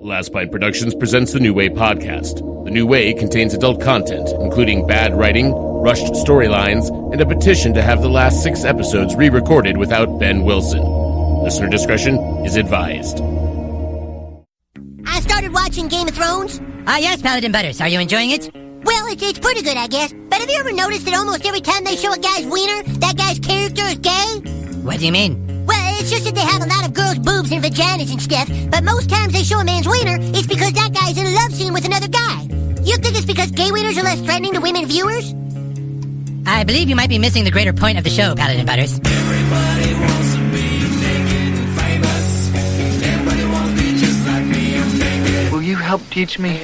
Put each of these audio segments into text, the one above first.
Last Pint Productions presents the New Way podcast. The New Way contains adult content, including bad writing, rushed storylines, and a petition to have the last 6 episodes re-recorded without Ben Wilson. Listener discretion is advised. I started watching Game of Thrones. Yes, Paladin Butters. Are you enjoying it? Well, it's pretty good, I guess. But have you ever noticed that almost every time they show a guy's wiener, that guy's character is gay? What do you mean? Well, it's just that they have a lot of girls' boobs and vaginas and stuff, but most times they show a man's wiener, it's because that guy's in a love scene with another guy. You think it's because gay wieners are less threatening to women viewers? I believe you might be missing the greater point of the show, Paladin Butters. Everybody wants to be naked and famous. Everybody wants to be just like me. I'm naked. Will you help teach me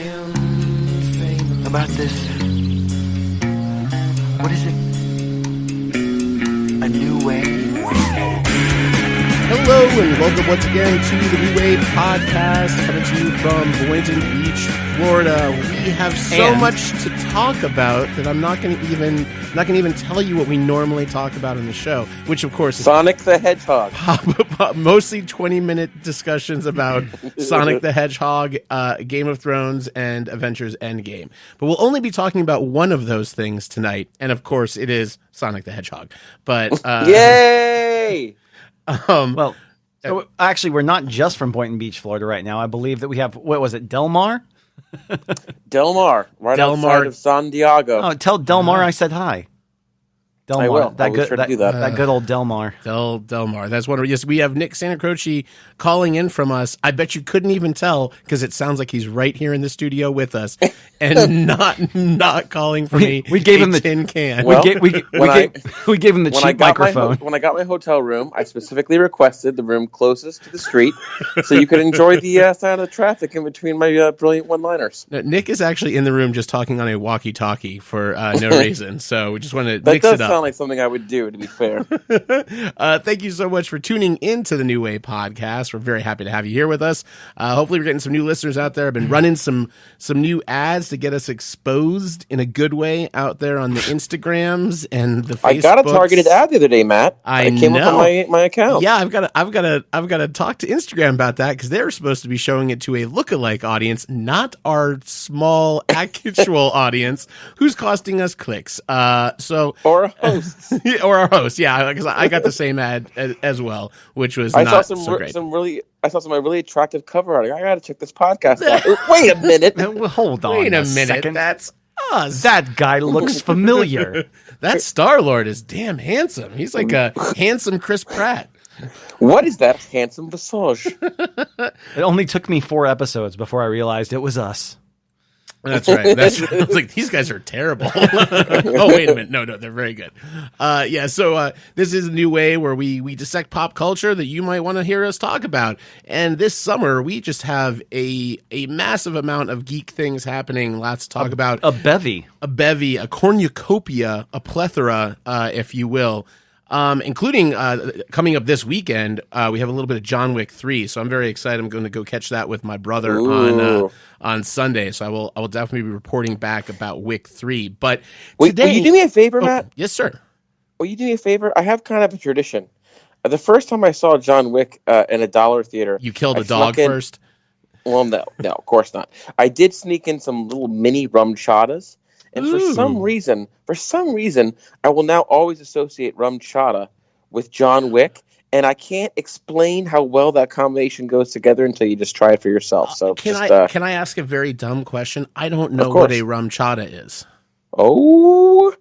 about this? What is it? A new way? Hello and welcome once again to the New Way podcast, coming to you from Boynton Beach, Florida. We have so much to talk about that I'm not going to even tell you what we normally talk about in the show, which of course is Sonic the Hedgehog. Mostly 20-minute discussions about Sonic the Hedgehog, Game of Thrones, and Avengers Endgame. But we'll only be talking about one of those things tonight, and of course it is Sonic the Hedgehog. But Yay! Actually, we're not just from Boynton Beach, Florida right now. I believe that we have, what was it, Del Mar? Del Mar, outside of San Diego. Oh, tell Del Mar I said hi. Del Mar. I will. That good old Del Mar. Del Mar. That's wonderful. Yes, we have Nick SantaCroce calling in from us. I bet you couldn't even tell because it sounds like he's right here in the studio with us and not calling from we gave him the tin can. Well, we gave him the cheap microphone. When I got my hotel room, I specifically requested the room closest to the street so you could enjoy the sound of traffic in between my brilliant one-liners. Now, Nick is actually in the room just talking on a walkie-talkie for no reason. So we just want to mix it up. Like something I would do, to be fair. Thank you so much for tuning into the New Way podcast. We're very happy to have you here with us. Hopefully we're getting some new listeners out there. I've been running some new ads to get us exposed in a good way out there on the Instagrams and the Facebooks. I got a targeted ad the other day, Matt. I came up on my account. Yeah, I've got to talk to Instagram about that because they're supposed to be showing it to a lookalike audience, not our small actual audience who's costing us clicks. Or a host. Or our host, yeah, because I got the same ad as well, which was I not saw so great. I saw some really attractive cover art. I got to check this podcast out. Wait a minute. Hold on. Wait a minute. Second. That's us. That guy looks familiar. That Star-Lord is damn handsome. He's like a handsome Chris Pratt. What is that handsome visage? It only took me 4 episodes before I realized it was us. That's right. I was like, these guys are terrible. Oh, wait a minute. No, they're very good. So this is a new way where we dissect pop culture that you might want to hear us talk about. And this summer, we just have a massive amount of geek things happening. Lots to talk about. A bevy, a cornucopia, a plethora, if you will. Including coming up this weekend, we have a little bit of John Wick 3, so I'm very excited. I'm going to go catch that with my brother on Sunday. So I will definitely be reporting back about Wick 3. But today, will you do me a favor, Matt? Yes, sir. Will you do me a favor? I have kind of a tradition. The first time I saw John Wick in a dollar theater, you killed a dog first. Well, no, of course not. I did sneak in some little mini rum chadas. And for some reason, I will now always associate rum chata with John Wick, and I can't explain how well that combination goes together until you just try it for yourself. So can I ask a very dumb question? I don't know what a rum chata is. Oh,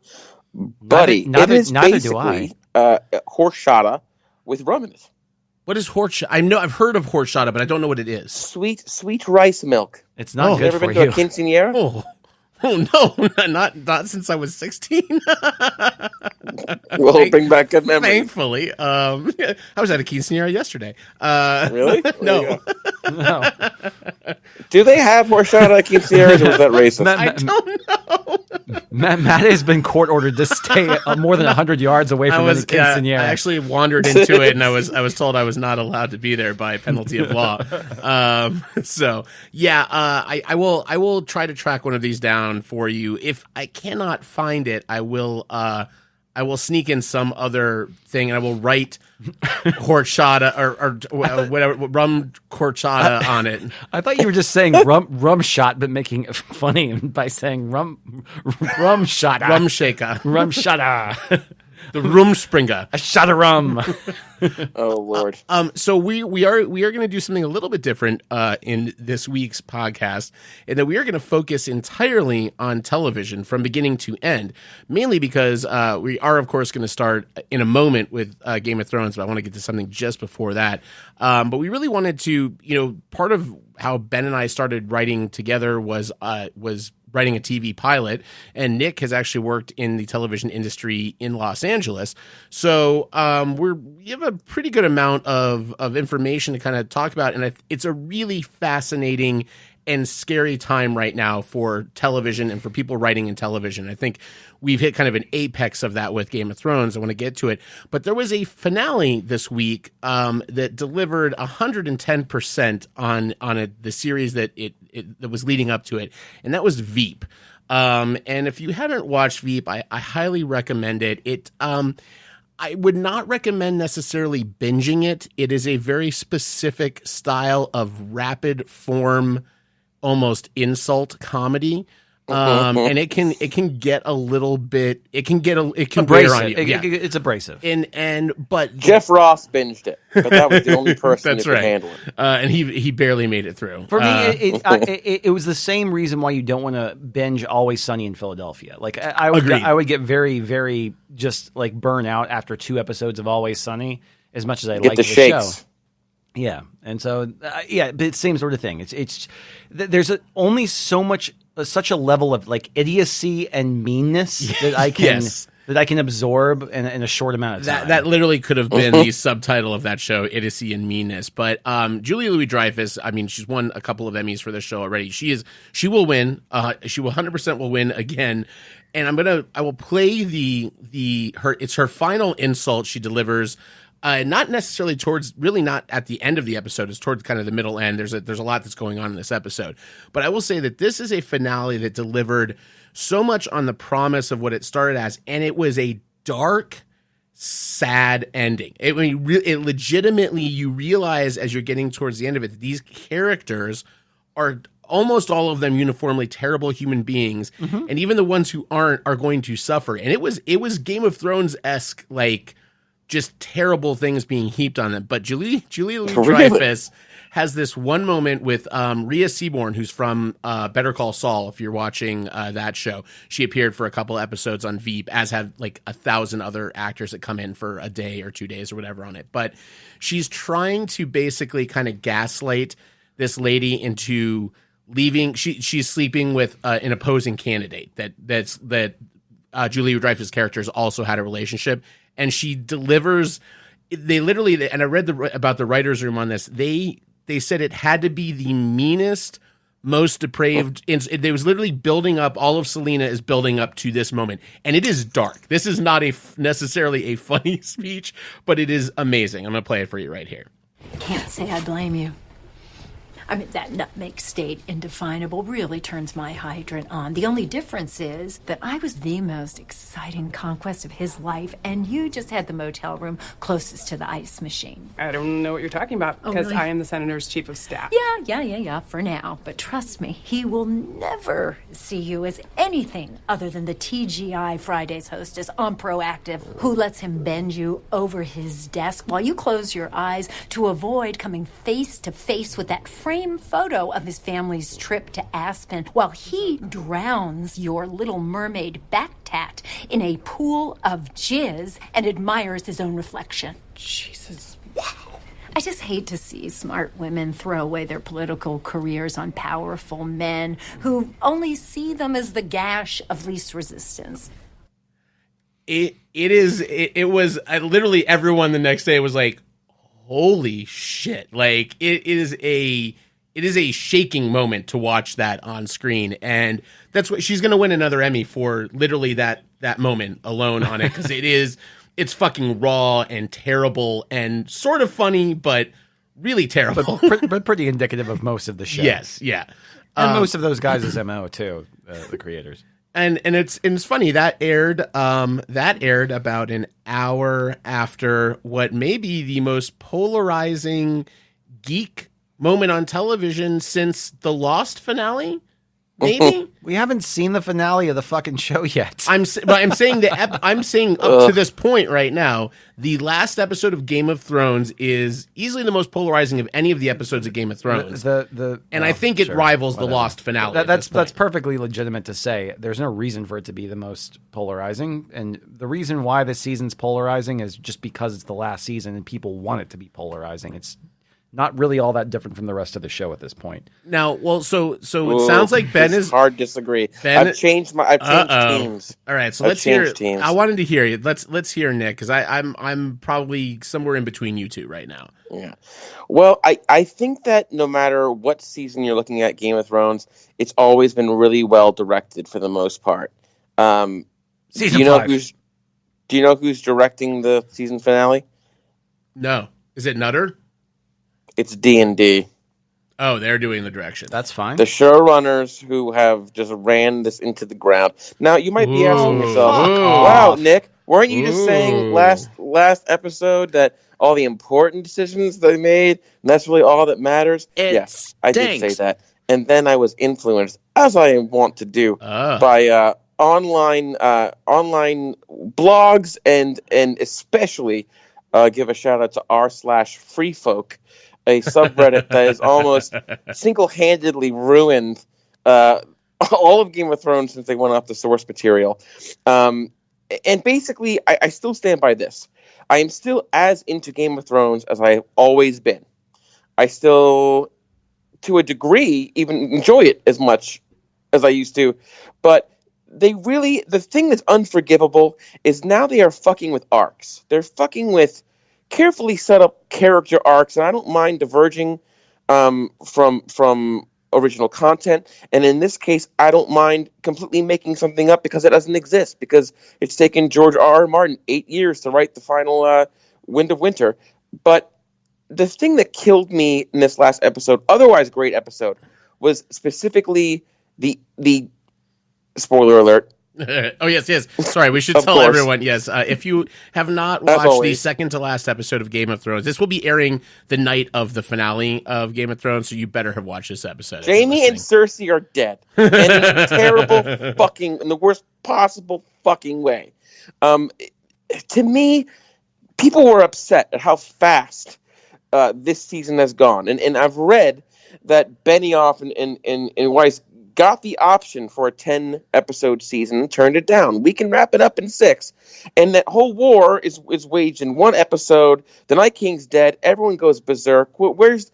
buddy, neither do I. Horchata with rum in it. What is horchata? I know I've heard of horchata, but I don't know what it is. Sweet rice milk. It's not good for you. Ever been to a quinceañera? Oh no, not since I was 16. We'll bring back good memories. Thankfully, I was at a quinceañera yesterday. Really? No. No. Do they have horchata at quinceañeras, or was that racist? I don't know. Matt has been court ordered to stay more than 100 yards away from any quinceañera. I actually wandered into it, and I was told I was not allowed to be there by penalty of law. I will try to track one of these down for you. If I cannot find it, I will I will sneak in some other thing, and I will write horchata or whatever rum horchata on it. I thought you were just saying rum shot, but making it funny by saying rum shot. Rum shaker. Rum shot. The Rumspringer. A shot of rum. Oh Lord. So we are going to do something a little bit different in this week's podcast, in that we are going to focus entirely on television from beginning to end, mainly because we are, of course, going to start in a moment with Game of Thrones, but I want to get to something just before that. But we really wanted to, part of how Ben and I started writing together was writing a TV pilot, and Nick has actually worked in the television industry in Los Angeles. So we have a pretty good amount of information to kind of talk about, and it's a really fascinating and scary time right now for television and for people writing in television. I think we've hit kind of an apex of that with Game of Thrones. I want to get to it. But there was a finale this week that delivered 110% on the series that that was leading up to it, and that was Veep. And if you haven't watched Veep, I highly recommend it. I would not recommend necessarily binging it. It is a very specific style of rapid form, almost insult comedy. And it can get a little bit. It can wear on you. It's abrasive. But Jeff Ross binged it, but that was the only person that's who could handle it. And he barely made it through. For me, it was the same reason why you don't want to binge Always Sunny in Philadelphia. Like I would get very, very just like burn out after 2 episodes of Always Sunny, as much as I like the show. Yeah, and so but it's the same sort of thing. It's there's only so much. Such a level of like idiocy and meanness that I can that I can absorb in a short amount of time. That literally could have been the subtitle of that show, Idiocy and Meanness. But Julia Louis-Dreyfus, I mean, she's won a couple of Emmys for this show already. She will win. She will 100% will win again. And I will play it's her final insult she delivers. Not necessarily really not at the end of the episode. It's towards kind of the middle end. There's a lot that's going on in this episode. But I will say that this is a finale that delivered so much on the promise of what it started as, and it was a dark, sad ending. It legitimately, you realize as you're getting towards the end of it, that these characters are almost all of them uniformly terrible human beings, and even the ones who aren't are going to suffer. And it was Game of Thrones-esque, like, just terrible things being heaped on them. But Julia Louis-Dreyfus has this one moment with Rhea Seaborn, who's from Better Call Saul, if you're watching that show. She appeared for a couple episodes on Veep, as have like 1,000 other actors that come in for a day or 2 days or whatever on it. But she's trying to basically kind of gaslight this lady into leaving. She's sleeping with an opposing candidate that Julia Louis-Dreyfus' characters also had a relationship. And she delivers. They literally, and I read about the writers' room on this. They said it had to be the meanest, most depraved. It was literally building up. All of Selena is building up to this moment, and it is dark. This is not necessarily a funny speech, but it is amazing. I'm gonna play it for you right here. Can't say I blame you. I mean, that nutmeg state, indefinable, really turns my hydrant on. The only difference is that I was the most exciting conquest of his life, and you just had the motel room closest to the ice machine. I don't know what you're talking about, because really? I am the senator's chief of staff. Yeah, for now. But trust me, he will never see you as anything other than the TGI Fridays hostess on Proactive, who lets him bend you over his desk while you close your eyes to avoid coming face to face with that frame photo of his family's trip to Aspen, while he drowns your Little Mermaid back tat in a pool of jizz and admires his own reflection. Jesus. I just hate to see smart women throw away their political careers on powerful men who only see them as the gash of least resistance. It was literally everyone the next day was like, holy shit. Like it is a shaking moment to watch that on screen. And that's what she's going to win another Emmy for, literally that moment alone on it. Cause it's fucking raw and terrible and sort of funny, but really terrible, but pretty indicative of most of the show. Yes. Yeah. And most of those guys' MO too, the creators. And it's funny that aired about an hour after what may be the most polarizing geek moment on television since the Lost finale. Maybe we haven't seen the finale of the fucking show yet. I'm saying up to this point right now, the last episode of Game of Thrones is easily the most polarizing of any of the episodes of Game of Thrones. I think it rivals the Lost finale. That's perfectly legitimate to say. There's no reason for it to be the most polarizing, and the reason why this season's polarizing is just because it's the last season and people want it to be polarizing. It's not really all that different from the rest of the show at this point. Now, well, so it sounds like Ben is hard disagree. I've changed teams. All right, so let's hear. Teams. I wanted to hear you. Let's hear Nick, because I'm probably somewhere in between you two right now. Yeah. Well, I think that no matter what season you're looking at, Game of Thrones, it's always been really well directed for the most part. Season 5. Do you know who's directing the season finale? No. Is it Nutter? It's D&D. Oh, they're doing the direction. That's fine. The showrunners who have just ran this into the ground. Now, you might be asking yourself, wow, Nick, weren't you just saying last episode that all the important decisions they made, and that's really all that matters? Yes, I did say that. And then I was influenced, as I want to do, by online blogs and especially give a shout out to r/freefolk, a subreddit that has almost single-handedly ruined all of Game of Thrones since they went off the source material. And basically, I still stand by this. I am still as into Game of Thrones as I've always been. I still, to a degree, even enjoy it as much as I used to. But the thing that's unforgivable is now they are fucking with arcs. They're fucking with carefully set up character arcs, and I don't mind diverging from original content. And in this case, I don't mind completely making something up because it doesn't exist, because it's taken George R.R. Martin 8 years to write the final Wind of Winter. But the thing that killed me in this last episode, otherwise great episode, was specifically the spoiler alert. Oh, yes. Sorry, we should tell everyone, yes, if you have not watched the second to last episode of Game of Thrones, this will be airing the night of the finale of Game of Thrones, so you better have watched this episode. Jaime and Cersei are dead. And in a terrible fucking, in the worst possible fucking way. To me, people were upset at how fast this season has gone. And I've read that Benioff and Weiss got the option for a 10-episode season and turned it down. We can wrap it up in 6. And that whole war is waged in one episode. The Night King's dead. Everyone goes berserk. Where's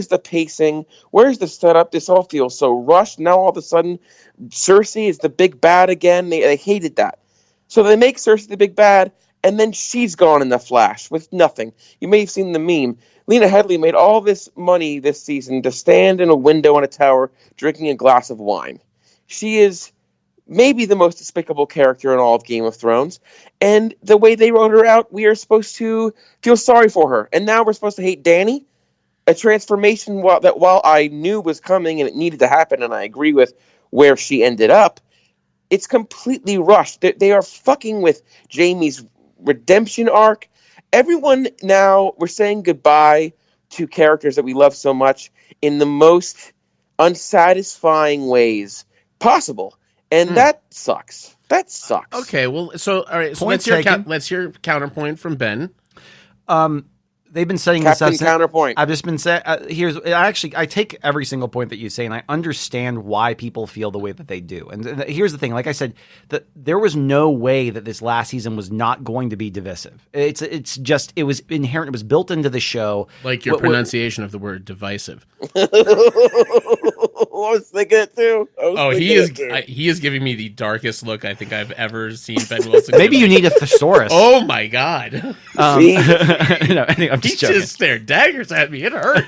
the pacing? Where's the setup? This all feels so rushed. Now all of a sudden, Cersei is the big bad again. They hated that. So they make Cersei the big bad, and then she's gone in the flash with nothing. You may have seen the meme. Lena Headey made all this money this season to stand in a window on a tower drinking a glass of wine. She is maybe the most despicable character in all of Game of Thrones. And the way they wrote her out, we are supposed to feel sorry for her. And now we're supposed to hate Dany? A transformation while I knew was coming and it needed to happen, and I agree with where she ended up, it's completely rushed. They are fucking with Jaime's redemption arc. Everyone now, we're saying goodbye to characters that we love so much in the most unsatisfying ways possible. And that sucks. That sucks. Okay, well, so, all right, so let's hear counterpoint from Ben. They've been setting Captain this up. Counterpoint. I've just been saying, I take every single point that you say, and I understand why people feel the way that they do. And here's the thing, like I said, there was no way that this last season was not going to be divisive. It was inherent. It was built into the show. Like your pronunciation of the word divisive. I was thinking it too. He is giving me the darkest look I think I've ever seen Ben Wilson. Maybe you need a thesaurus. Oh my god. I'm just joking. He just stared daggers at me. It hurt.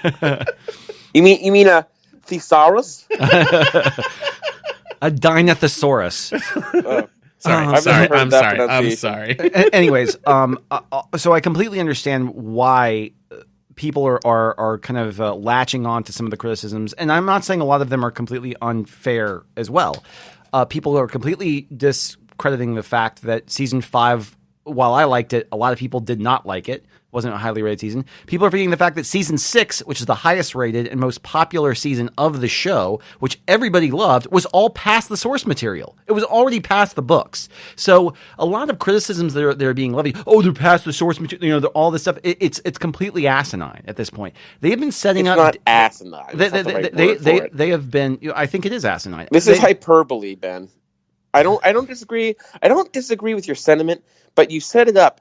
You mean a thesaurus? A dinothesaurus. I'm sorry. Anyways, so I completely understand why people are kind of latching on to some of the criticisms, and I'm not saying a lot of them are completely unfair as well. People are completely discrediting the fact that season 5, while I liked it, a lot of people did not like it. Wasn't a highly rated season. People are forgetting the fact that season 6, which is the highest rated and most popular season of the show, which everybody loved, was all past the source material. It was already past the books. So a lot of criticisms that are being levied, they're past the source material, all this stuff. It's completely asinine at this point. They have been setting up. It's not asinine. They have been. I think it is asinine. This is hyperbole, Ben. I don't disagree. I don't disagree with your sentiment, but you set it up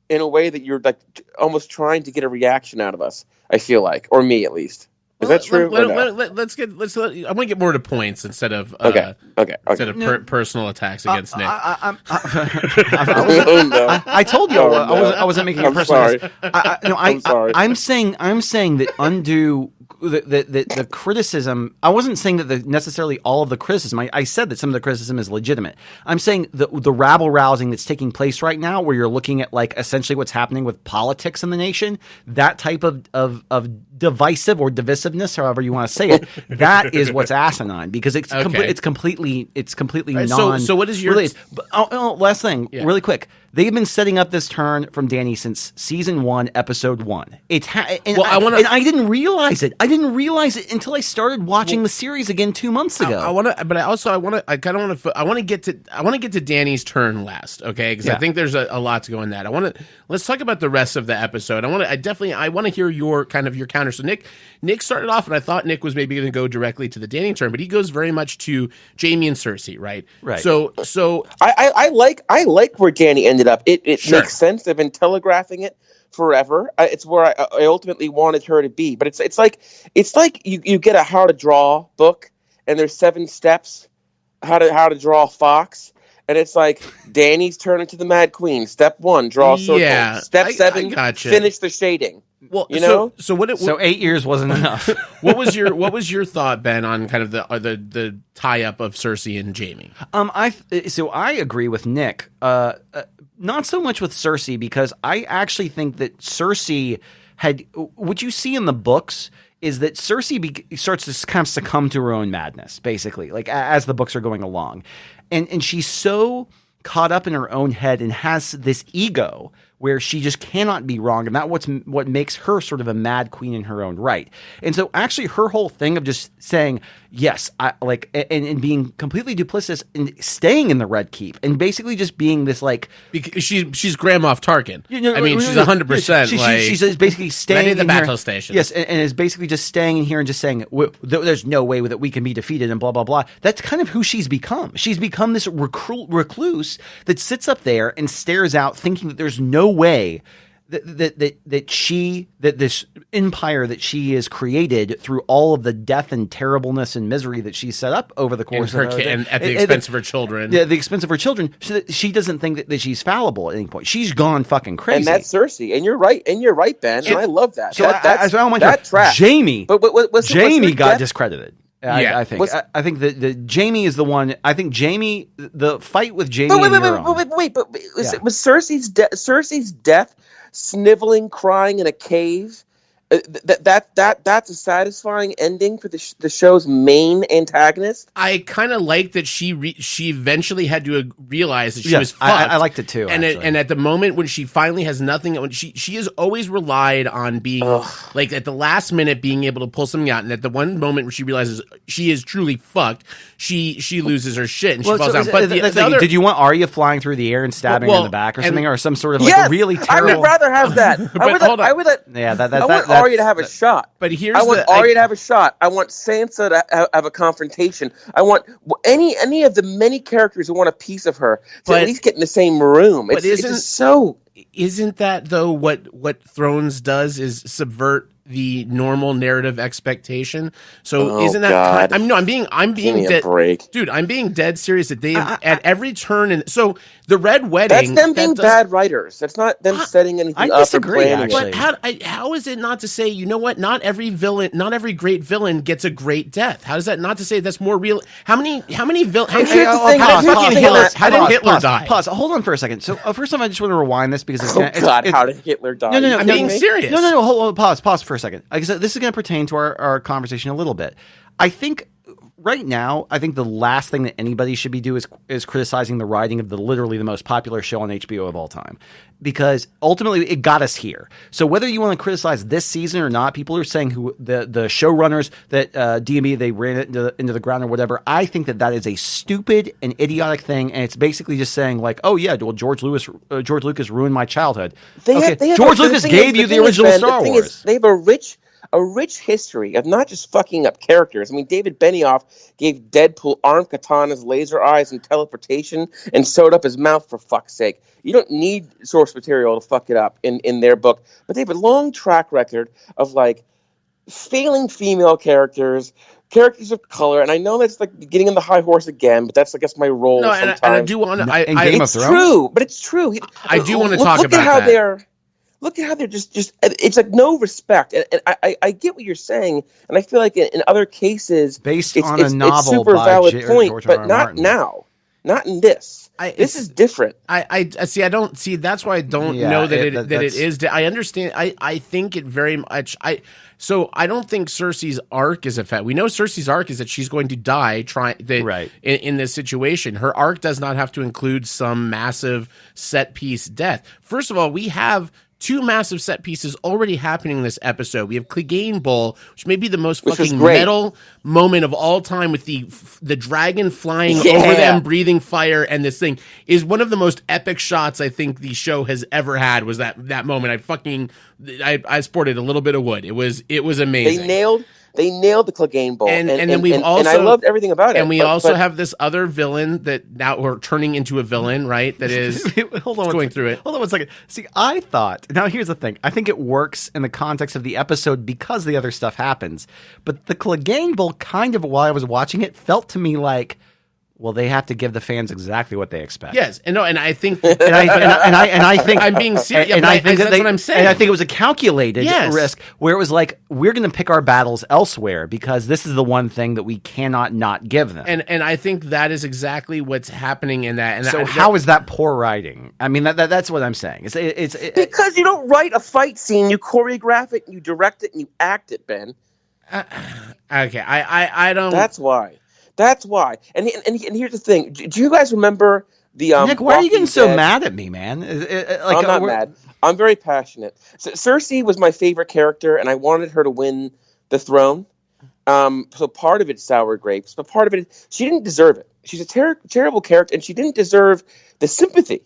in a way that you're like almost trying to get a reaction out of us. I feel like, or me at least. Is that true? I want to get more to points instead of personal attacks against Nick. I told you I wasn't making it personal. I'm sorry. I'm saying that undue the criticism. I wasn't saying that necessarily all of the criticism. I said that some of the criticism is legitimate. I'm saying the rabble rousing that's taking place right now, where you're looking at like essentially what's happening with politics in the nation, that type of divisive or divisiveness, however you want to say it, that is what's asinine because it's completely right, non. So what is your last thing? Yeah. Really quick. They've been setting up this turn from Danny since season 1, episode 1. I didn't realize it. I didn't realize it until I started watching the series again 2 months ago. I want to get to Danny's turn last, okay? Because I think there's a lot to go in that. Let's talk about the rest of the episode. I want to hear your counter. So Nick started off, and I thought Nick was maybe going to go directly to the Danny turn, but he goes very much to Jamie and Cersei, right? Right. So I like where Danny ended up. It makes sense. They've been telegraphing it forever. It's where I ultimately wanted her to be. But it's like you get a how to draw book, and there's 7 steps how to draw a fox. And it's like Danny's turn into the Mad Queen. Step 1, draw a circle. Yeah, Step 7, finish the shading. Well, so 8 years wasn't enough. What was your thought, Ben, on kind of the tie up of Cersei and Jamie? I agree with Nick. Not so much with Cersei, because I actually think that Cersei had what you see in the books is that Cersei starts to kind of succumb to her own madness, basically, like as the books are going along, and she's so caught up in her own head and has this ego where she just cannot be wrong, and that's what makes her sort of a mad queen in her own right. And so actually her whole thing of just saying, yes, and being completely duplicitous and staying in the Red Keep and basically just being this like... Because she's Grand Moff Tarkin. She's 100%. She's basically staying in the battle station. Yes, and is basically just staying in here and just saying, there's no way that we can be defeated and blah, blah, blah. That's kind of who she's become. She's become this recluse that sits up there and stares out thinking that there's no way that this empire that she has created through all of the death and terribleness and misery that she set up over the course of her and at the expense of her children. Yeah, the expense of her children. So that she doesn't think that she's fallible at any point. She's gone fucking crazy. And that's Cersei. And you're right, Ben. And I love that. So that track. Jamie. But Jamie got discredited. I think that Jamie is the one. I think Jamie, the fight with Jamie. But was Cersei's death, sniveling, crying in a cave? That's a satisfying ending for the show's main antagonist. I kind of like that she eventually had to realize that she was fucked. I liked it too. And at the moment when she finally has nothing, when she has always relied on being like at the last minute being able to pull something out, and at the one moment where she realizes she is truly fucked, she loses her shit and she falls down. But did you want Arya flying through the air and stabbing her in the back or something, or some sort of like really terrible? I would rather have that. I want Arya to have a shot. But I want Arya to have a shot. I want Sansa to have a confrontation. I want any of the many characters who want a piece of her to at least get in the same room. Isn't that though what Thrones does is subvert the normal narrative expectation? So isn't that I'm being dead break. Dude, I'm being dead serious that they at every turn, and so the Red Wedding, that's them being bad writers. That's not them setting anything up. I disagree, actually. But how is it not to say, you know what, not every great villain gets a great death? How is that not to say that's more real? How did Hitler die? Pause. Hold on for a second. So first off, I just want to rewind this because how did Hitler die? No, I'm being serious. No. Hold on. Pause for a second. Like I said, this is going to pertain to our conversation a little bit. I think right now, I think the last thing that anybody should be doing is criticizing the writing of literally the most popular show on HBO of all time, because ultimately it got us here. So whether you want to criticize this season or not, people are saying the showrunners that D&B, they ran it into the ground or whatever. I think that is a stupid and idiotic thing, and it's basically just saying like, oh yeah, well George Lucas ruined my childhood. George Lucas gave you the original Star Wars. They have a rich history of not just fucking up characters. I mean, David Benioff gave Deadpool armed katanas, laser eyes, and teleportation, and sewed up his mouth, for fuck's sake. You don't need source material to fuck it up in their book. But they have a long track record of, like, failing female characters of color, and I know that's like getting on the high horse again, but that's, I guess, my role. No, sometimes. and I do want to. It's true, but it's true. I do want to talk about that. Look at how they're just it's like no respect. And I get what you're saying, and I feel like in other cases, based it's on a novel it's super by valid point, George but R. not Martin. now. Not in this. This is different. I see. I don't see. That's why I don't know that it is. I understand. I think it very much. So I don't think Cersei's arc is a fact. We know Cersei's arc is that she's going to die in this situation. Her arc does not have to include some massive set piece death. First of all, we have two massive set pieces already happening in this episode. We have Clegane Bowl, which may be the most fucking metal moment of all time, with the dragon flying over them, breathing fire, and this thing is one of the most epic shots I think the show has ever had. Was that moment? I sported a little bit of wood. It was amazing. They nailed the Clegane Bowl, and then we've also, and I loved everything about it. And we also have this other villain that now we're turning into a villain, right? That is going through it. Hold on one second. See, I thought, now here's the thing. I think it works in the context of the episode because the other stuff happens. But the Clegane Bowl, kind of while I was watching it, felt to me like, well, they have to give the fans exactly what they expect. Yes, and I think, and I think I'm being serious. And I think that's what I'm saying. And I think it was a calculated risk where it was like, we're going to pick our battles elsewhere because this is the one thing that we cannot not give them. And I think that is exactly what's happening in that. And so how is that poor writing? I mean, that's what I'm saying. It's because you don't write a fight scene, you choreograph it, you direct it, and you act it, Ben. Okay, I don't. That's why. And here's the thing. Do you guys remember the Nick, why are you getting so mad at me, man? I'm not mad. I'm very passionate. Cersei was my favorite character, and I wanted her to win the throne. So part of it's sour grapes, but part of it, she didn't deserve it. She's a terrible character, and she didn't deserve the sympathy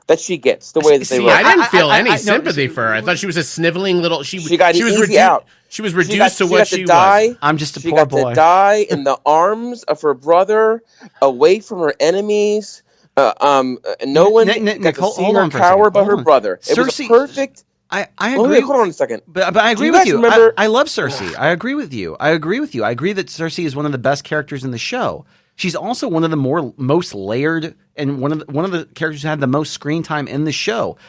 that she gets. The way that they wrote. I didn't feel any sympathy for her. I thought she was a sniveling little. She got was easy out. She was reduced to what she was. I'm just a poor boy. She got to die in the arms of her brother, away from her enemies. No one got to see her cower but her brother. It was a perfect. I agree. Hold on a second. But I agree with you. I love Cersei. I agree with you. I agree that Cersei is one of the best characters in the show. She's also one of the most layered and one of the characters who had the most screen time in the show.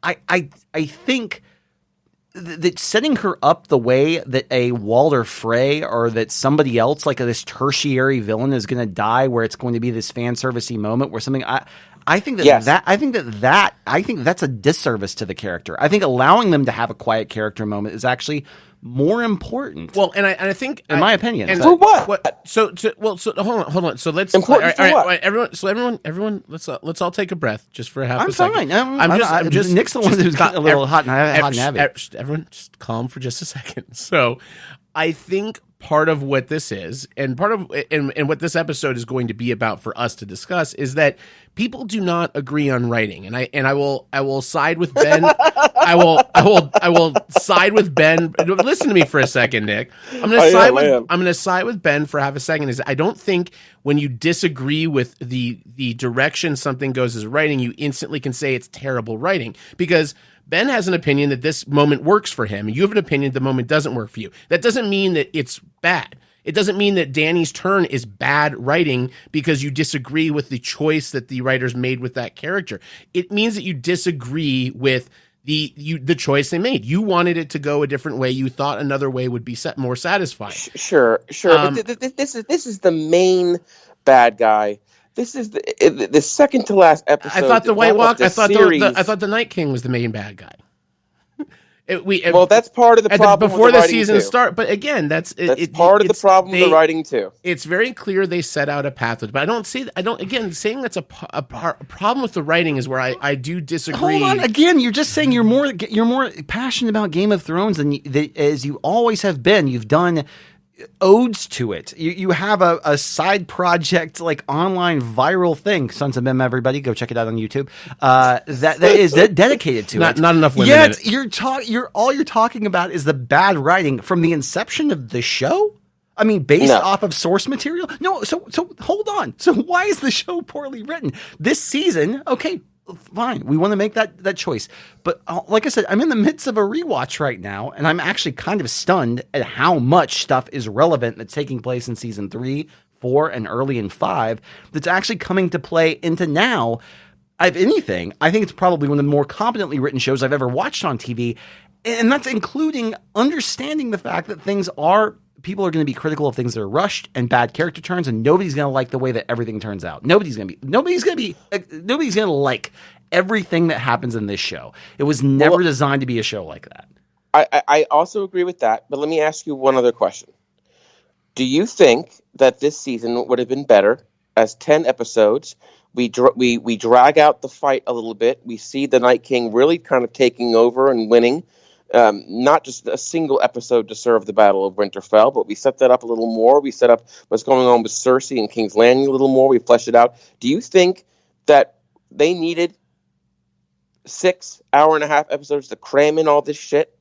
I think that setting her up the way that a Walder Frey or that somebody else like this tertiary villain is going to die, where it's going to be this fan servicey moment where something I think that's a disservice to the character. I think allowing them to have a quiet character moment is actually more important. Well, and I think, in my opinion, and for what? So hold on. So let's important all right, everyone, let's all take a breath just for half I'm a second. Fine. I'm just Nick's the one who's got a little hot and heavy. Everyone, just calm for just a second. So, I think part of what this is, and part of and what this episode is going to be about for us to discuss, is that people do not agree on writing, and I will side with Ben. I will side with Ben. Listen to me for a second, Nick. I'm going to side with Ben for half a second. Is I don't think when you disagree with the direction something goes as writing, you instantly can say it's terrible writing, because Ben has an opinion that this moment works for him, and you have an opinion the moment doesn't work for you. That doesn't mean that it's bad. It doesn't mean that Dany's turn is bad writing because you disagree with the choice that the writers made with that character. It means that you disagree with the choice they made. You wanted it to go a different way. You thought another way would be more satisfying. Sure. But this is the main bad guy. This is the second to last episode. I thought the White Walker. I thought the Night King was the main bad guy. Well, that's part of the problem before with the the writing season too. start. But again, that's part of the problem with the writing too. It's very clear they set out a path, but I don't see. I don't. Again, saying that's a problem with the writing is where I do disagree. Hold on, again, you're just saying you're more passionate about Game of Thrones as you always have been. You've done odes to it. You have a side project, like online viral thing. Sons of Mem, everybody go check it out on YouTube. That is dedicated to it. Not enough women. Yet all you're talking about is the bad writing from the inception of the show. I mean, based off of source material. No, so hold on. So why is the show poorly written this season? Okay. Fine, we want to make that choice. But like I said, I'm in the midst of a rewatch right now, and I'm actually kind of stunned at how much stuff is relevant that's taking place in season 3, 4, and early in 5 that's actually coming to play into now. If anything, I think it's probably one of the more competently written shows I've ever watched on TV, and that's including understanding the fact that people are going to be critical of things that are rushed and bad character turns, and nobody's going to like the way that everything turns out. Nobody's going to like everything that happens in this show. It was never designed to be a show like that. I also agree with that, but let me ask you one other question. Do you think that this season would have been better as 10 episodes? We drag out the fight a little bit. We see the Night King really kind of taking over and winning. Not just a single episode to serve the Battle of Winterfell, but we set that up a little more. We set up what's going on with Cersei and King's Landing a little more. We fleshed it out. Do you think that they needed 6 hour-and-a-half episodes to cram in all this shit?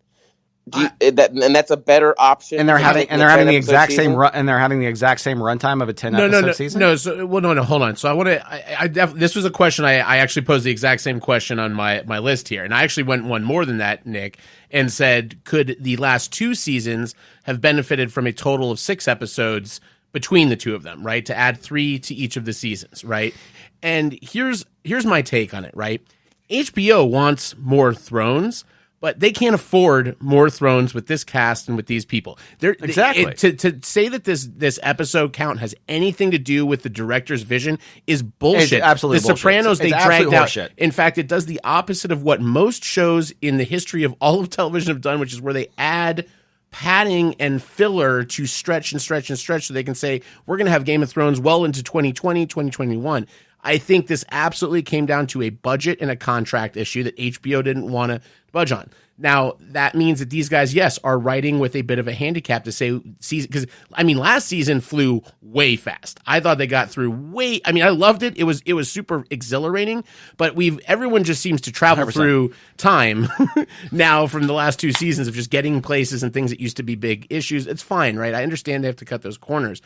That's a better option. And they're having the exact same runtime of a 10 episode season. No, hold on. So I want to. This was a question I actually posed the exact same question on my list here, and I actually went one more than that, Nick, and said, could the last 2 seasons have benefited from a total of 6 episodes between the two of them, right? To add 3 to each of the seasons, right? And here's my take on it, right? HBO wants more Thrones, but they can't afford more Thrones with this cast and with these people. Exactly. To say that this episode count has anything to do with the director's vision is bullshit. It's absolutely The Sopranos, bullshit. they dragged out. Horseshit. In fact, it does the opposite of what most shows in the history of all of television have done, which is where they add padding and filler to stretch and stretch and stretch so they can say, we're going to have Game of Thrones well into 2020, 2021. I think this absolutely came down to a budget and a contract issue that HBO didn't want to budge on. Now, that means that these guys, yes, are writing with a bit of a handicap to say season, because last season flew way fast. I thought they got through I loved it. It was super exhilarating, but everyone just seems to travel 100%. Through time now from the last 2 seasons of just getting places and things that used to be big issues. It's fine, right? I understand they have to cut those corners.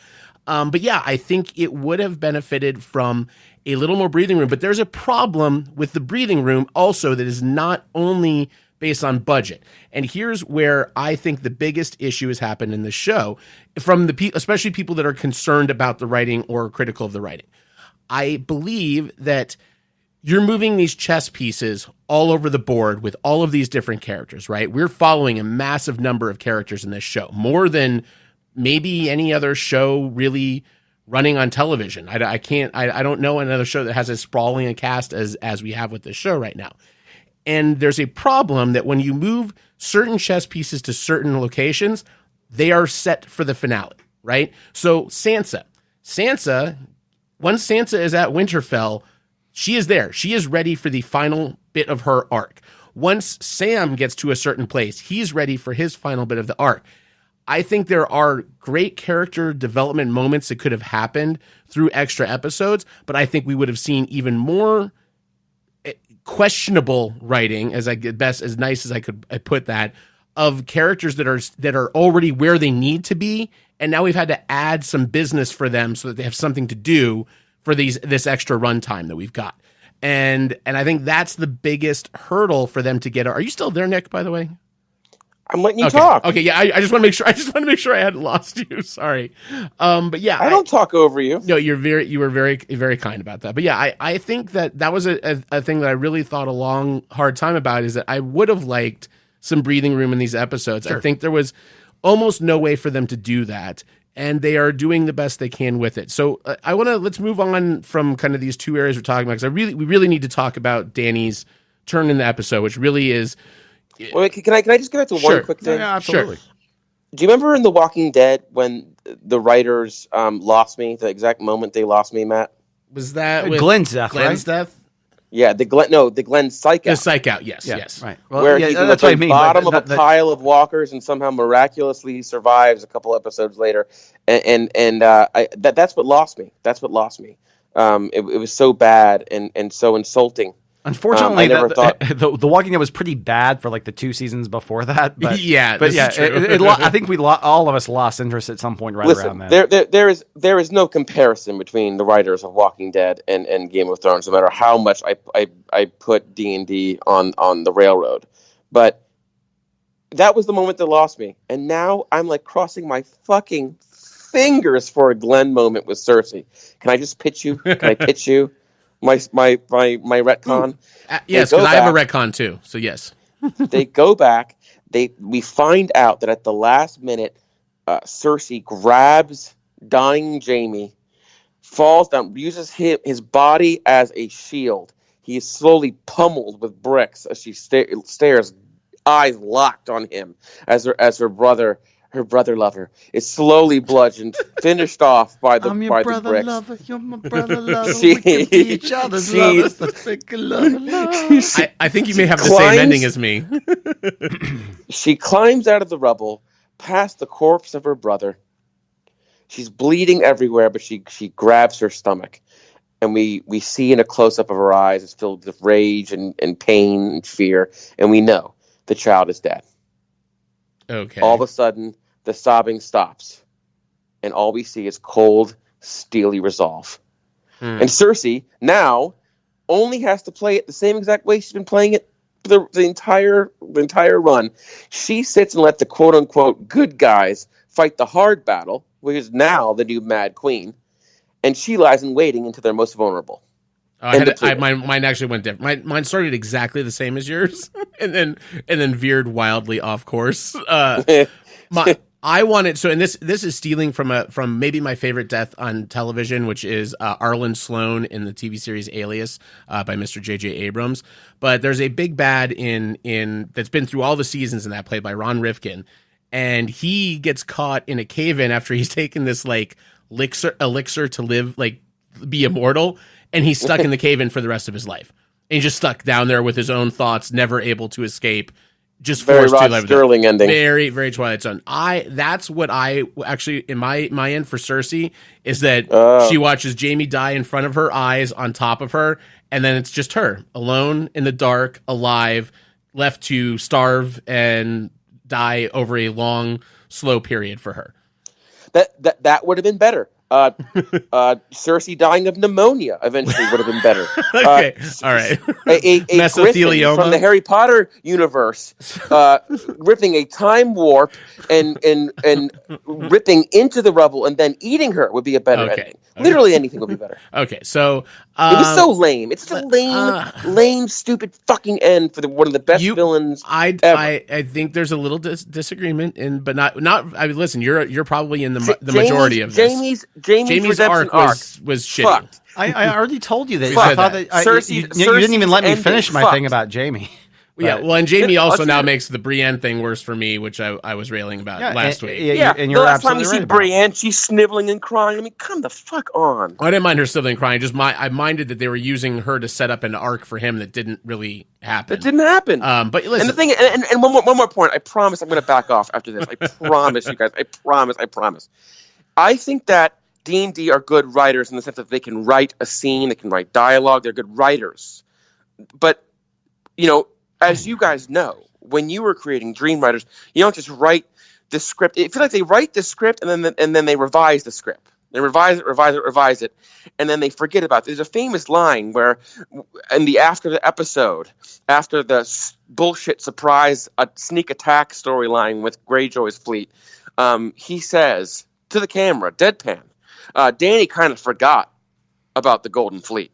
But yeah, I think it would have benefited from a little more breathing room, but there's a problem with the breathing room also that is not only based on budget. And here's where I think the biggest issue has happened in the show from especially people that are concerned about the writing or critical of the writing. I believe that you're moving these chess pieces all over the board with all of these different characters, right? We're following a massive number of characters in this show, more than maybe any other show really running on television. I don't know another show that has as sprawling a cast as we have with this show right now. And there's a problem that when you move certain chess pieces to certain locations, they are set for the finale, right? So Sansa, once Sansa is at Winterfell, she is there. She is ready for the final bit of her arc. Once Sam gets to a certain place, he's ready for his final bit of the arc. I think there are great character development moments that could have happened through extra episodes, but I think we would have seen even more questionable writing, as nice as I could put that, of characters that are already where they need to be, and now we've had to add some business for them so that they have something to do for this extra runtime that we've got. And I think that's the biggest hurdle for them to get. Are you still there, Nick, by the way? I'm letting you talk. Okay, yeah, I just want to make sure. I just want to make sure I hadn't lost you. Sorry, but yeah, I don't talk over you. No, you were very, very kind about that. But yeah, I think that was a thing that I really thought a long, hard time about, is that I would have liked some breathing room in these episodes. Sure. I think there was almost no way for them to do that, and they are doing the best they can with it. So let's move on from kind of these 2 areas we're talking about, because we really need to talk about Dany's turn in the episode, which really is. Wait, can I just get back to one quick thing? Yeah, absolutely. Sure. Do you remember in The Walking Dead when the writers lost me? The exact moment they lost me, Matt. Was that with Glenn's death? Glenn's right? death? Yeah, the Glenn Psych The Out. Psych Out. Yes. Right. Well, Where yeah, he's in that's the what I mean. bottom but of a pile of walkers and somehow miraculously survives a couple episodes later, that's what lost me. That's what lost me. It was so bad and so insulting. Unfortunately, I never thought the Walking Dead was pretty bad for like the 2 seasons before that. But this is true. I think all of us lost interest at some point around that. there is no comparison between the writers of Walking Dead and Game of Thrones, no matter how much I put D&D on the railroad. But that was the moment that lost me, and now I'm like crossing my fucking fingers for a Glenn moment with Cersei. Can I just pitch you? Can I pitch you my retcon? Yes, because I have a retcon too. So yes, they go back. We find out that at the last minute, Cersei grabs dying Jaime, falls down, uses his body as a shield. He is slowly pummeled with bricks as she stares, eyes locked on him, as her brother lover is slowly bludgeoned, finished off by the bricks. Lover, you're my brother lover. We can be each other's lovers. Let's make a love. I think you may have the same ending as me. She climbs out of the rubble, past the corpse of her brother. She's bleeding everywhere, but she grabs her stomach. And we see in a close-up of her eyes, it's filled with rage and pain and fear. And we know the child is dead. Okay. All of a sudden, the sobbing stops. And all we see is cold, steely resolve. And Cersei now only has to play it the same exact way she's been playing it the entire run. She sits and lets the quote-unquote good guys fight the hard battle, which is now the new Mad Queen. And she lies in waiting until they're most vulnerable. Mine actually went different. Mine started exactly the same as yours, and then veered wildly off course. I wanted and this is stealing from maybe my favorite death on television, which is Arlen Sloan in the TV series Alias by Mr. J.J. Abrams. But there's a big bad in that's been through all the seasons in that, played by Ron Rifkin, and he gets caught in a cave-in after he's taken this like elixir to live, like be immortal, and he's stuck in the cave-in for the rest of his life. And he's just stuck down there with his own thoughts, never able to escape, just very forced Rod to live. Sterling ending. Very, very Twilight Zone. That's what I actually, in my end for Cersei, is that she watches Jaime die in front of her eyes on top of her, and then it's just her, alone in the dark, alive, left to starve and die over a long, slow period for her. That would have been better. Cersei dying of pneumonia eventually would have been better. Okay, all right. A Griffin from the Harry Potter universe ripping a time warp and ripping into the rubble and then eating her would be a better ending. Literally anything would be better. Okay, so it was so lame. It's a lame, stupid fucking end for one of the best villains. I think there's a little disagreement, but not. I mean, listen, you're probably in the majority of this. Jaime's arc was shitty. Fucked. I already told you that. I thought that you didn't even let me finish my thing about Jaime. Yeah, well, and Jaime also now makes the Brienne thing worse for me, which I was railing about last week. Yeah, and you're the last time absolutely you right see Brienne, she's sniveling and crying. I mean, come the fuck on. I didn't mind her sniveling and crying. I minded that they were using her to set up an arc for him that didn't really happen. It didn't happen. But listen, and the thing, and one more point. I promise I'm going to back off after this. I promise you guys. I promise. I think that D&D are good writers in the sense that they can write a scene, they can write dialogue. They're good writers, but as you guys know, when you were creating Dream Writers, you don't just write the script. It feels like they write the script and then they revise the script. They revise it, and then they forget about it. There's a famous line where, after the episode, after the bullshit surprise sneak attack storyline with Greyjoy's fleet, he says to the camera, deadpan, Dany kind of forgot about the Golden Fleet,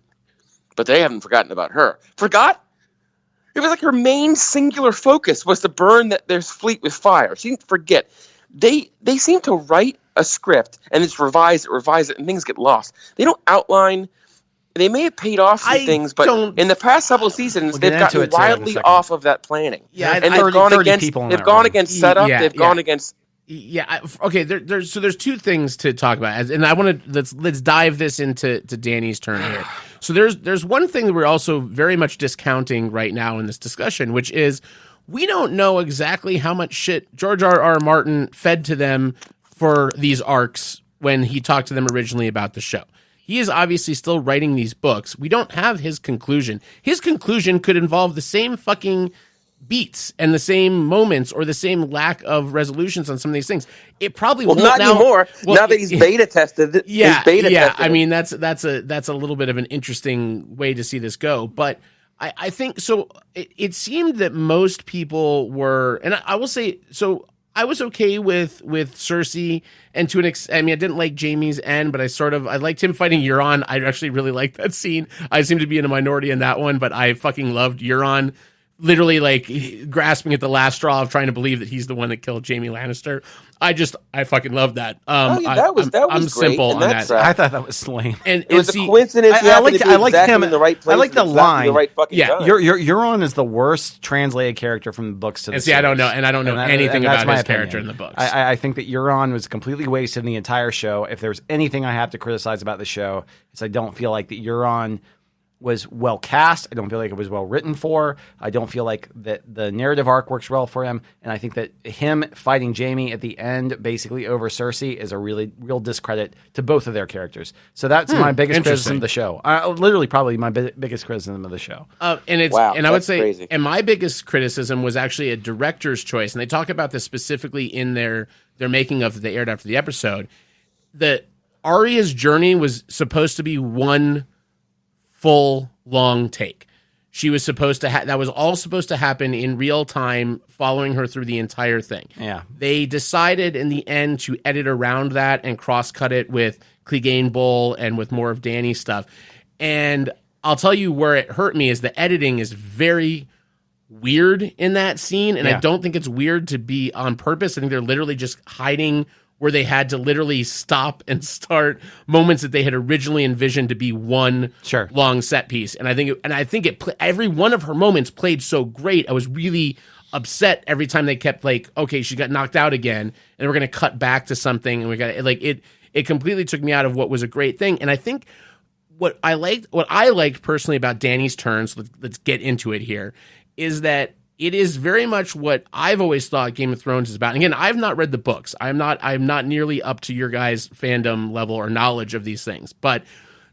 but they haven't forgotten about her. Forgot? It was like her main singular focus was to burn their fleet with fire. She didn't forget. They seem to write a script and just revise it, and things get lost. They don't outline they may have paid off some things, but in the past couple of seasons, they've gotten wildly off of that planning. Yeah, and they've gone against setup. They've gone against. Yeah. Okay. There's two things to talk about, and I want to let's dive this into Danny's turn here. So there's one thing that we're also very much discounting right now in this discussion, which is we don't know exactly how much shit George R.R. Martin fed to them for these arcs when he talked to them originally about the show. He is obviously still writing these books. We don't have his conclusion. His conclusion could involve the same fucking beats and the same moments or the same lack of resolutions on some of these things. It probably won't not now, anymore. Well, now that he's beta tested. I mean, that's a little bit of an interesting way to see this go. But I think so. It seemed that most people were, and I will say so. I was okay with Cersei, and to an extent, I mean, I didn't like Jaime's end, but I liked him fighting Euron. I actually really liked that scene. I seem to be in a minority in that one, but I fucking loved Euron literally like grasping at the last straw of trying to believe that he's the one that killed Jaime Lannister. I fucking love that. That was I'm great. simple on that. I thought that was lame. And it was a coincidence. I liked him in the right place. I like the line. The right fucking time. Euron is the worst translated character from the books to the series. I don't know anything about his character in the books. I think that Euron was completely wasted in the entire show. If there's anything I have to criticize about the show, it's I don't feel like that Euron was well cast. I don't feel like it was well written for. I don't feel like that the narrative arc works well for him. And I think that him fighting Jaime at the end, basically over Cersei, is a real discredit to both of their characters. So that's my biggest criticism of the show. Literally, probably my biggest criticism of the show. I would say, crazy. And my biggest criticism was actually a director's choice. And they talk about this specifically in their making of that they aired after the episode. That Arya's journey was supposed to be one full long take. She was supposed to that was all supposed to happen in real time, following her through the entire thing. Yeah. They decided in the end to edit around that and cross-cut it with Clegane Bull and with more of Dany's stuff. And I'll tell you where it hurt me is the editing is very weird in that scene, and I don't think it's weird to be on purpose. I think they're literally just hiding where they had to literally stop and start moments that they had originally envisioned to be one long set piece. And I think every one of her moments played so great. I was really upset every time they kept like, okay, she got knocked out again, and we're going to cut back to something, and we got like it completely took me out of what was a great thing. And I think what I liked personally about Dany's turns, let's get into it here, is that it is very much what I've always thought Game of Thrones is about. And again, I've not read the books. I'm not nearly up to your guys' fandom level or knowledge of these things. But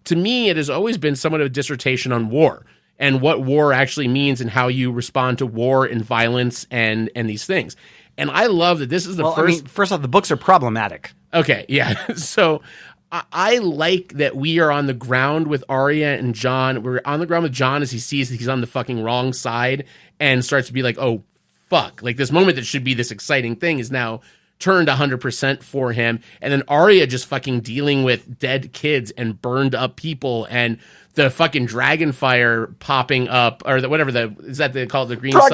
to me, it has always been somewhat of a dissertation on war and what war actually means and how you respond to war and violence and these things. And I love that this is the first. I mean, first off, the books are problematic. Okay, yeah. So I like that we are on the ground with Arya and Jon. We're on the ground with Jon as he sees that he's on the fucking wrong side and starts to be like, oh, fuck. Like this moment that should be this exciting thing is now turned 100% for him. And then Arya just fucking dealing with dead kids and burned up people and the fucking dragon fire popping up, or is that they call it the green stuff?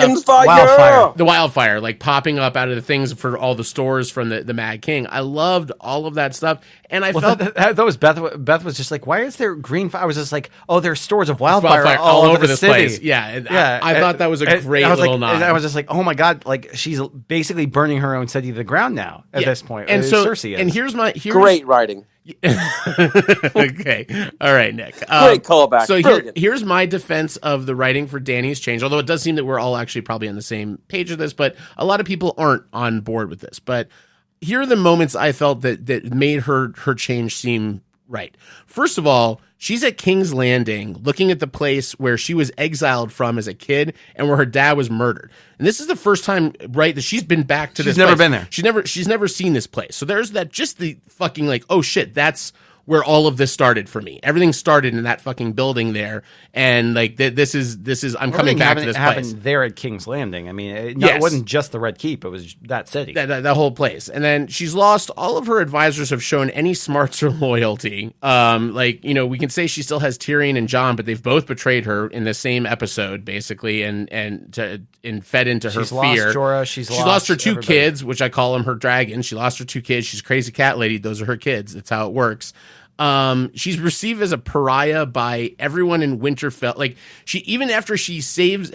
Wildfire. The wildfire, like popping up out of the things for all the stores from the Mad King. I loved all of that stuff. And I felt that was Beth was just like, why is there green fire? I was just like, oh, there's stores of wildfire all over the city. Place. Yeah. I thought that was a great little nod. And I was just like, oh my God, like she's basically burning her own city to the ground now at this point. And so, Cersei is. And here's great writing. Okay. All right, Nick. Great callback. So here's my defense of the writing for Dany's change, although it does seem that we're all actually probably on the same page of this, but a lot of people aren't on board with this. But here are the moments I felt that made her change seem right. First of all, she's at King's Landing looking at the place where she was exiled from as a kid and where her dad was murdered. And this is the first time, right, that she's been back to this place. She's never been there. She's never seen this place. So there's that, just the fucking like, oh shit, that's where all of this started for me. Everything started in that fucking building there, and like this is I'm coming back to this place. Happened there at King's Landing. I mean, it wasn't just the Red Keep; it was that city, that whole place. And then she's lost all of her advisors have shown any smarts or loyalty. Like we can say she still has Tyrion and Jon, but they've both betrayed her in the same episode, basically, and fed into her fear. She's lost Jorah. She's lost her two kids, which I call them her dragons. She lost her two kids. She's a crazy cat lady. Those are her kids. That's how it works. She's perceived as a pariah by everyone in Winterfell. Like, she, even after she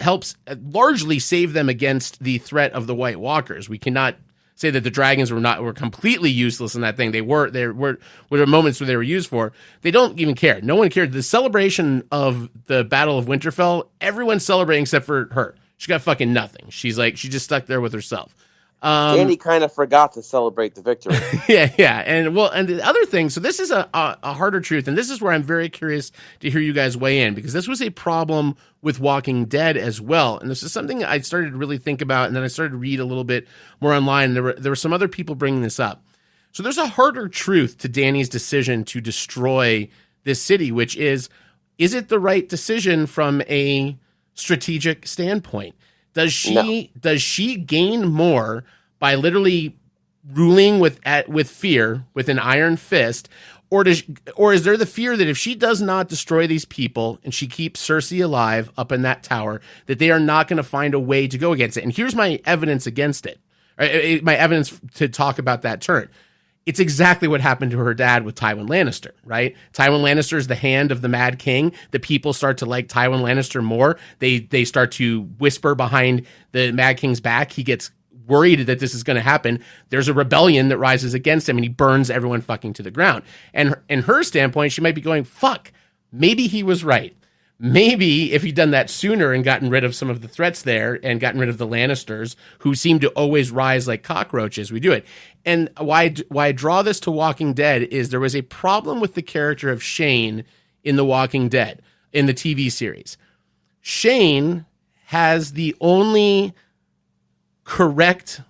helps largely save them against the threat of the White Walkers. We cannot say that the dragons were completely useless in that thing. There were moments where they were used for. They don't even care. No one cared. The celebration of the Battle of Winterfell, everyone's celebrating except for her. She got fucking nothing. She's like, she just stuck there with herself. Danny kind of forgot to celebrate the victory. Yeah. And the other thing, so this is a harder truth, and this is where I'm very curious to hear you guys weigh in, because this was a problem with Walking Dead as well. And this is something I started to really think about, and then I started to read a little bit more online. There were some other people bringing this up. So there's a harder truth to Danny's decision to destroy this city, which is it the right decision from a strategic standpoint? Does she gain more by literally ruling with fear, with an iron fist, or is there the fear that if she does not destroy these people and she keeps Cersei alive up in that tower, that they are not going to find a way to go against it? And here's my evidence against it. My evidence to talk about that turn. It's exactly what happened to her dad with Tywin Lannister, right? Tywin Lannister is the hand of the Mad King. The people start to like Tywin Lannister more. They start to whisper behind the Mad King's back. He gets worried that this is going to happen. There's a rebellion that rises against him, and he burns everyone fucking to the ground. And in her standpoint, she might be going, fuck, maybe he was right. Maybe if he'd done that sooner and gotten rid of some of the threats there and gotten rid of the Lannisters, who seem to always rise like cockroaches, we do it. And why I draw this to Walking Dead is there was a problem with the character of Shane in The Walking Dead, in the TV series. Shane has the only correct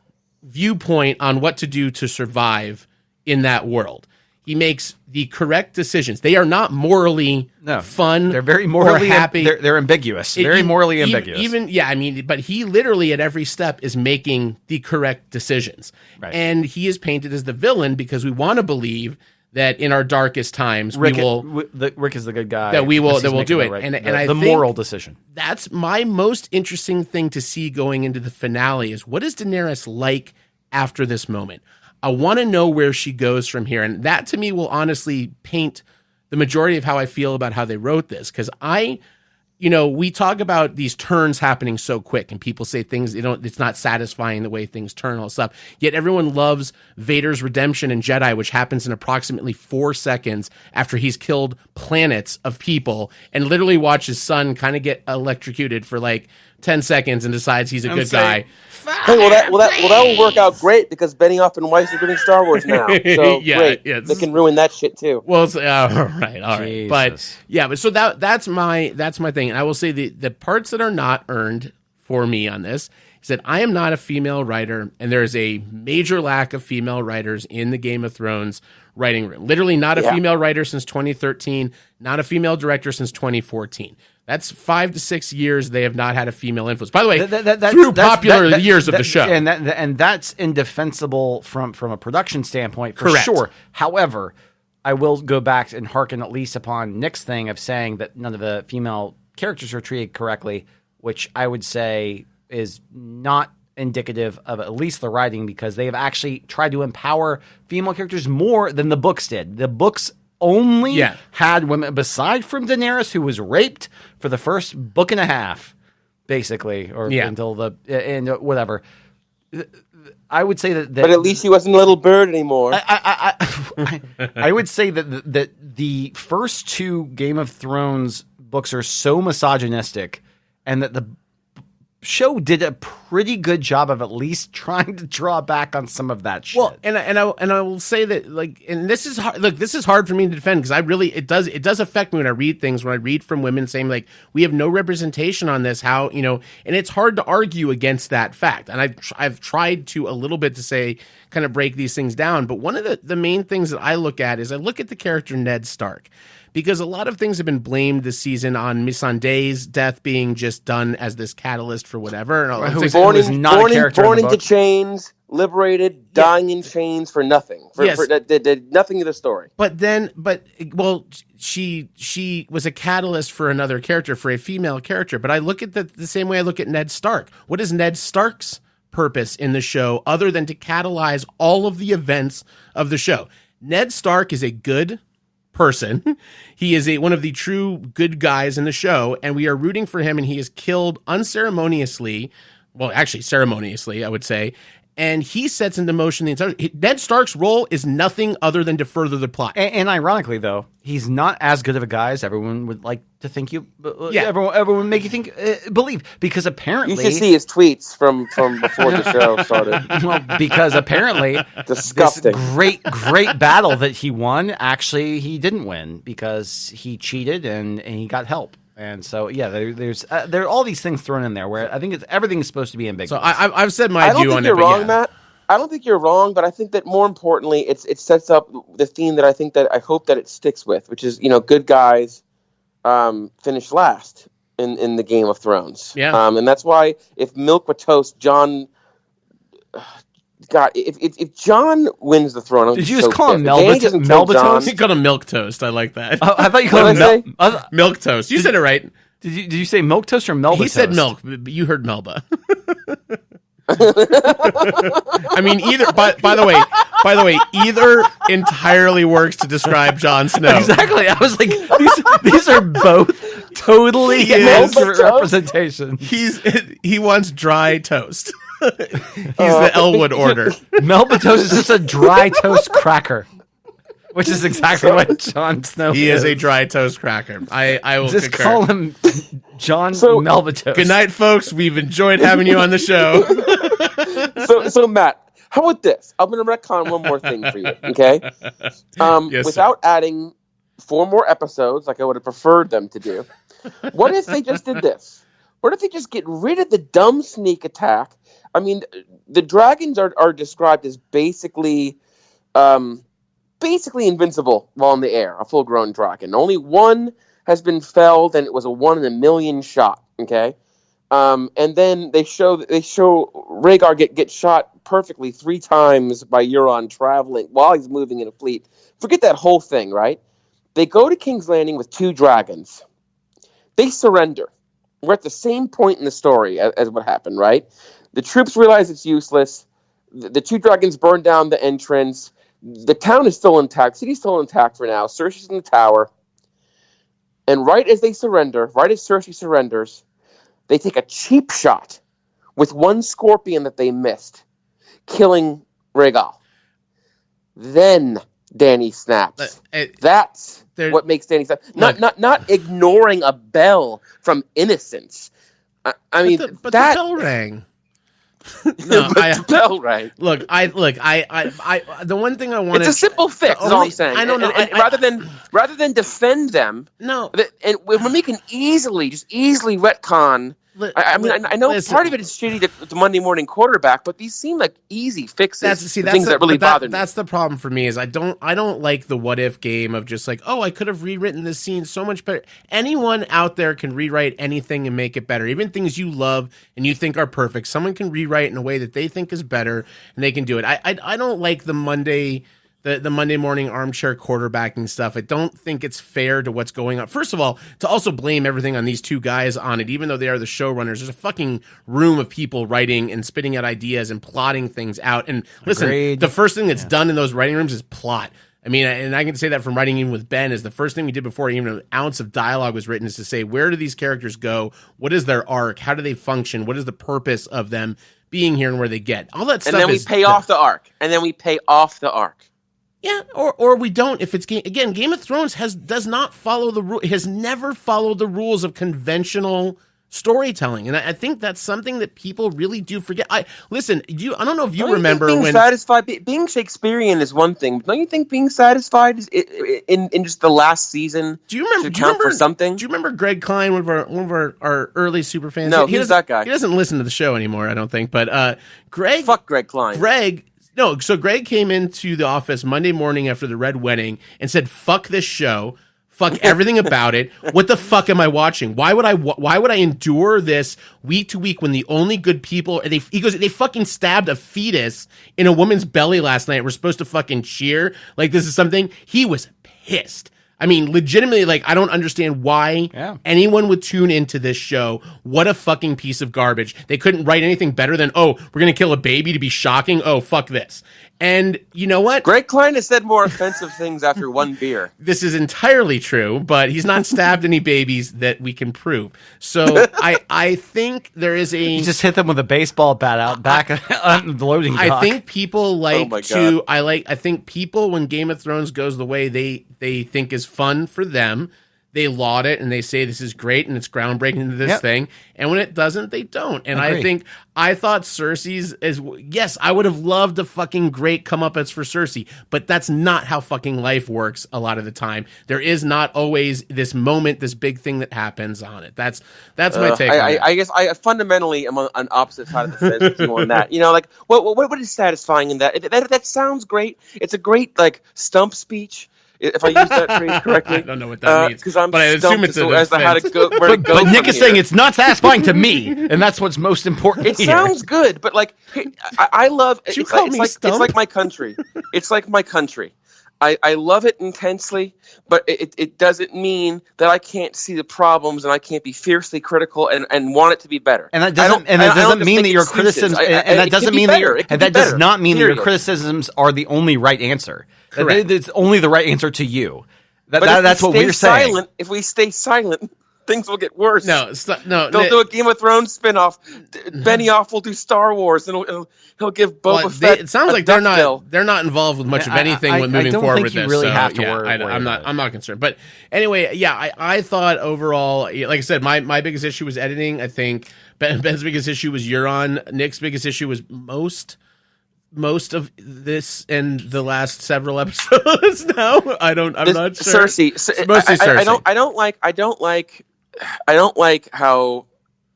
viewpoint on what to do to survive in that world. He makes the correct decisions. They are not morally fun. They're very morally happy. They're ambiguous. Very morally ambiguous. But he literally at every step is making the correct decisions. Right. And he is painted as the villain because we want to believe that in our darkest times Rick is the good guy. That we'll do it. Right, and I the think moral decision. That's my most interesting thing to see going into the finale is what is Daenerys like after this moment? I want to know where she goes from here. And that to me will honestly paint the majority of how I feel about how they wrote this. Because we talk about these turns happening so quick and people say things, it's not satisfying the way things turn and all stuff. Yet everyone loves Vader's redemption in Jedi, which happens in approximately 4 seconds after he's killed planets of people and literally watch his son kind of get electrocuted for like 10 seconds and decides he's a good guy. Hey, that will work out great because Benioff and Weiss are doing Star Wars now. So great, they can ruin that shit too. Well, all right. But so that's my thing, and I will say the parts that are not earned for me on this is that I am not a female writer, and there is a major lack of female writers in the Game of Thrones writing room. Literally, not a female writer since 2013, not a female director since 2014. That's 5 to 6 years they have not had a female influence. By the way, through popular years of the show. And that's indefensible from a production standpoint, for sure. However, I will go back and hearken at least upon Nick's thing of saying that none of the female characters are treated correctly, which I would say is not indicative of at least the writing, because they have actually tried to empower female characters more than the books did. The books only had women, beside from Daenerys, who was raped for the first book and a half, basically, or until whatever. I would say that but at least he wasn't a little bird anymore. I would say that the first 2 Game of Thrones books are so misogynistic, and that the show did a pretty good job of at least trying to draw back on some of that shit. Well, and I will say that, like, and this is hard. Look, this is hard for me to defend because it does affect me when I read things, when I read from women saying like, we have no representation on this, how, and it's hard to argue against that fact. And I've tried to a little bit to say, kind of break these things down. But one of the main things that I look at is I look at the character Ned Stark. Because a lot of things have been blamed this season on Missandei's death being just done as this catalyst for whatever. Born into chains, liberated, dying in chains for nothing. Did nothing to the story. She was a catalyst for another character, for a female character. But I look at the same way I look at Ned Stark. What is Ned Stark's purpose in the show other than to catalyze all of the events of the show? Ned Stark is a good person. He is one of the true good guys in the show, and we are rooting for him, and he is killed unceremoniously. Well, actually, ceremoniously, I would say. And he sets into motion the entire. Ned Stark's role is nothing other than to further the plot. And ironically, though, he's not as good of a guy as everyone would like to think you. Yeah. Everyone would make you think, believe, because apparently You should see his tweets from before the show started. Well, because apparently Disgusting. this great battle that he won, actually he didn't win because he cheated and he got help. And so, yeah, there are all these things thrown in there where I think everything's supposed to be ambiguous. So I've said my I don't view think on you're it. wrong, but yeah. Matt. I don't think you're wrong, but I think that more importantly, it sets up the theme that I hope that it sticks with, which is good guys finish last in the Game of Thrones. Yeah. And that's why if milk with toast, John. God, if John wins the throne, did you just call him Melba-toast? You called him milk toast. I like that. I thought you called him milk toast. You said it right. Did you say milk toast or Melba? He said milk, but you heard Melba. I mean, either. By the way, either entirely works to describe Jon Snow. Exactly. I was like, these are both totally accurate representation. He wants dry toast. He's the Elwood order. Melba toast is just a dry toast cracker, which is exactly what Jon Snow is. He is a dry toast cracker. I will just concur. call him John Melba toast. Good night, folks. We've enjoyed having you on the show. So Matt, how about this? I'm going to retcon one more thing for you, okay? Yes, without adding 4 more episodes like I would have preferred them to do, what if they just did this? What if they just get rid of the dumb sneak attack? I mean, the dragons are described as basically invincible while in the air, a full-grown dragon. Only one has been felled, and it was a 1 in a million shot, okay? And then they show Rhaegar get shot perfectly 3 times by Euron traveling while he's moving in a fleet. Forget that whole thing, right? They go to King's Landing with 2 dragons. They surrender. We're at the same point in the story as what happened, right? The troops realize it's useless. The 2 dragons burn down the entrance. The town is still intact. City's still intact for now. Cersei's in the tower. And right as Cersei surrenders, they take a cheap shot with 1 scorpion that they missed, killing Rhaegal. Then Dany snaps. That's what makes Dany snap. Not ignoring a bell from innocence. I mean, the bell rang. No, bell rang. Look, the one thing I want. It's a simple fix. Is all I'm saying. I don't know. And rather than defend them, no, and when we can easily retcon. I know part of it is shitty to Monday morning quarterback, but these seem like easy fixes. That's things that really bother me. That's the problem for me is I don't like the what if game of just like, oh, I could have rewritten this scene so much better. Anyone out there can rewrite anything and make it better. Even things you love and you think are perfect, someone can rewrite in a way that they think is better and they can do it. I don't like the Monday morning armchair quarterbacking stuff. I don't think it's fair to what's going on. First of all, to also blame everything on these 2 guys on it, even though they are the showrunners, there's a fucking room of people writing and spitting out ideas and plotting things out. And listen, the first thing that's done in those writing rooms is plot. I mean, and I can say that from writing even with Ben, is the first thing we did before even an ounce of dialogue was written is to say, where do these characters go? What is their arc? How do they function? What is the purpose of them being here and where they get? All that stuff. And then we pay off the arc. Yeah, or we don't. If it's Game of Thrones does not follow the rule. Has never followed the rules of conventional storytelling, and I think that's something that people really do forget. I don't know if you remember being satisfied. Being Shakespearean is one thing, but don't you think being satisfied is in just the last season? Do you remember something? Do you remember Greg Klein, one of our early super fans? No, he's that guy. He doesn't listen to the show anymore, I don't think. But Greg, fuck Greg Klein. No, so Greg came into the office Monday morning after the Red Wedding and said, "Fuck this show, fuck everything about it. What the fuck am I watching? Why would I endure this week to week when the only good people?" He goes, "They fucking stabbed a fetus in a woman's belly last night. We're supposed to fucking cheer like this is something." He was pissed I mean, legitimately, like, I don't understand why anyone would tune into this show. What a fucking piece of garbage. They couldn't write anything better than, oh, we're going to kill a baby to be shocking. Oh, fuck this. And you know what? Greg Klein has said more offensive things after one beer. This is entirely true, but he's not stabbed any babies that we can prove. So I think there is a... You just hit them with a baseball bat out back on the loading dock. I think people like I think people, when Game of Thrones goes the way they think is fun for them, they laud it and they say this is great and it's groundbreaking to this thing. And when it doesn't, they don't. And I thought Cersei's yes, I would have loved a fucking great comeuppance for Cersei, but that's not how fucking life works a lot of the time. There is not always this moment, this big thing that happens on it. That's my take on it. I guess I fundamentally am on opposite side of the fence with you on that. You know, like what is satisfying in that? That sounds great. It's a great like stump speech. If I use that phrase correctly, I don't know what that means, but I assume it's as to how to go. But Nick is saying it's not satisfying to me, and that's what's most important. It sounds good, but like I love. It's like my country. It's like my country. I love it intensely, but it doesn't mean that I can't see the problems and I can't be fiercely critical and want it to be better. And that doesn't mean that your criticisms does not mean that your criticisms are the only right answer. It's only the right answer to you. That's what we're saying. If we stay silent, things will get worse. No. They'll do a Game of Thrones spinoff. Benioff will do Star Wars, and he'll give Boba Fett. It sounds like they're not involved with much of anything with moving forward with this. Really have to worry. I'm not concerned. But anyway, I thought overall, like I said, my biggest issue was editing. I think Ben's biggest issue was Euron. Nick's biggest issue was most of this and the last several episodes. Now I'm not sure. Cersei. Mostly Cersei. I don't like how,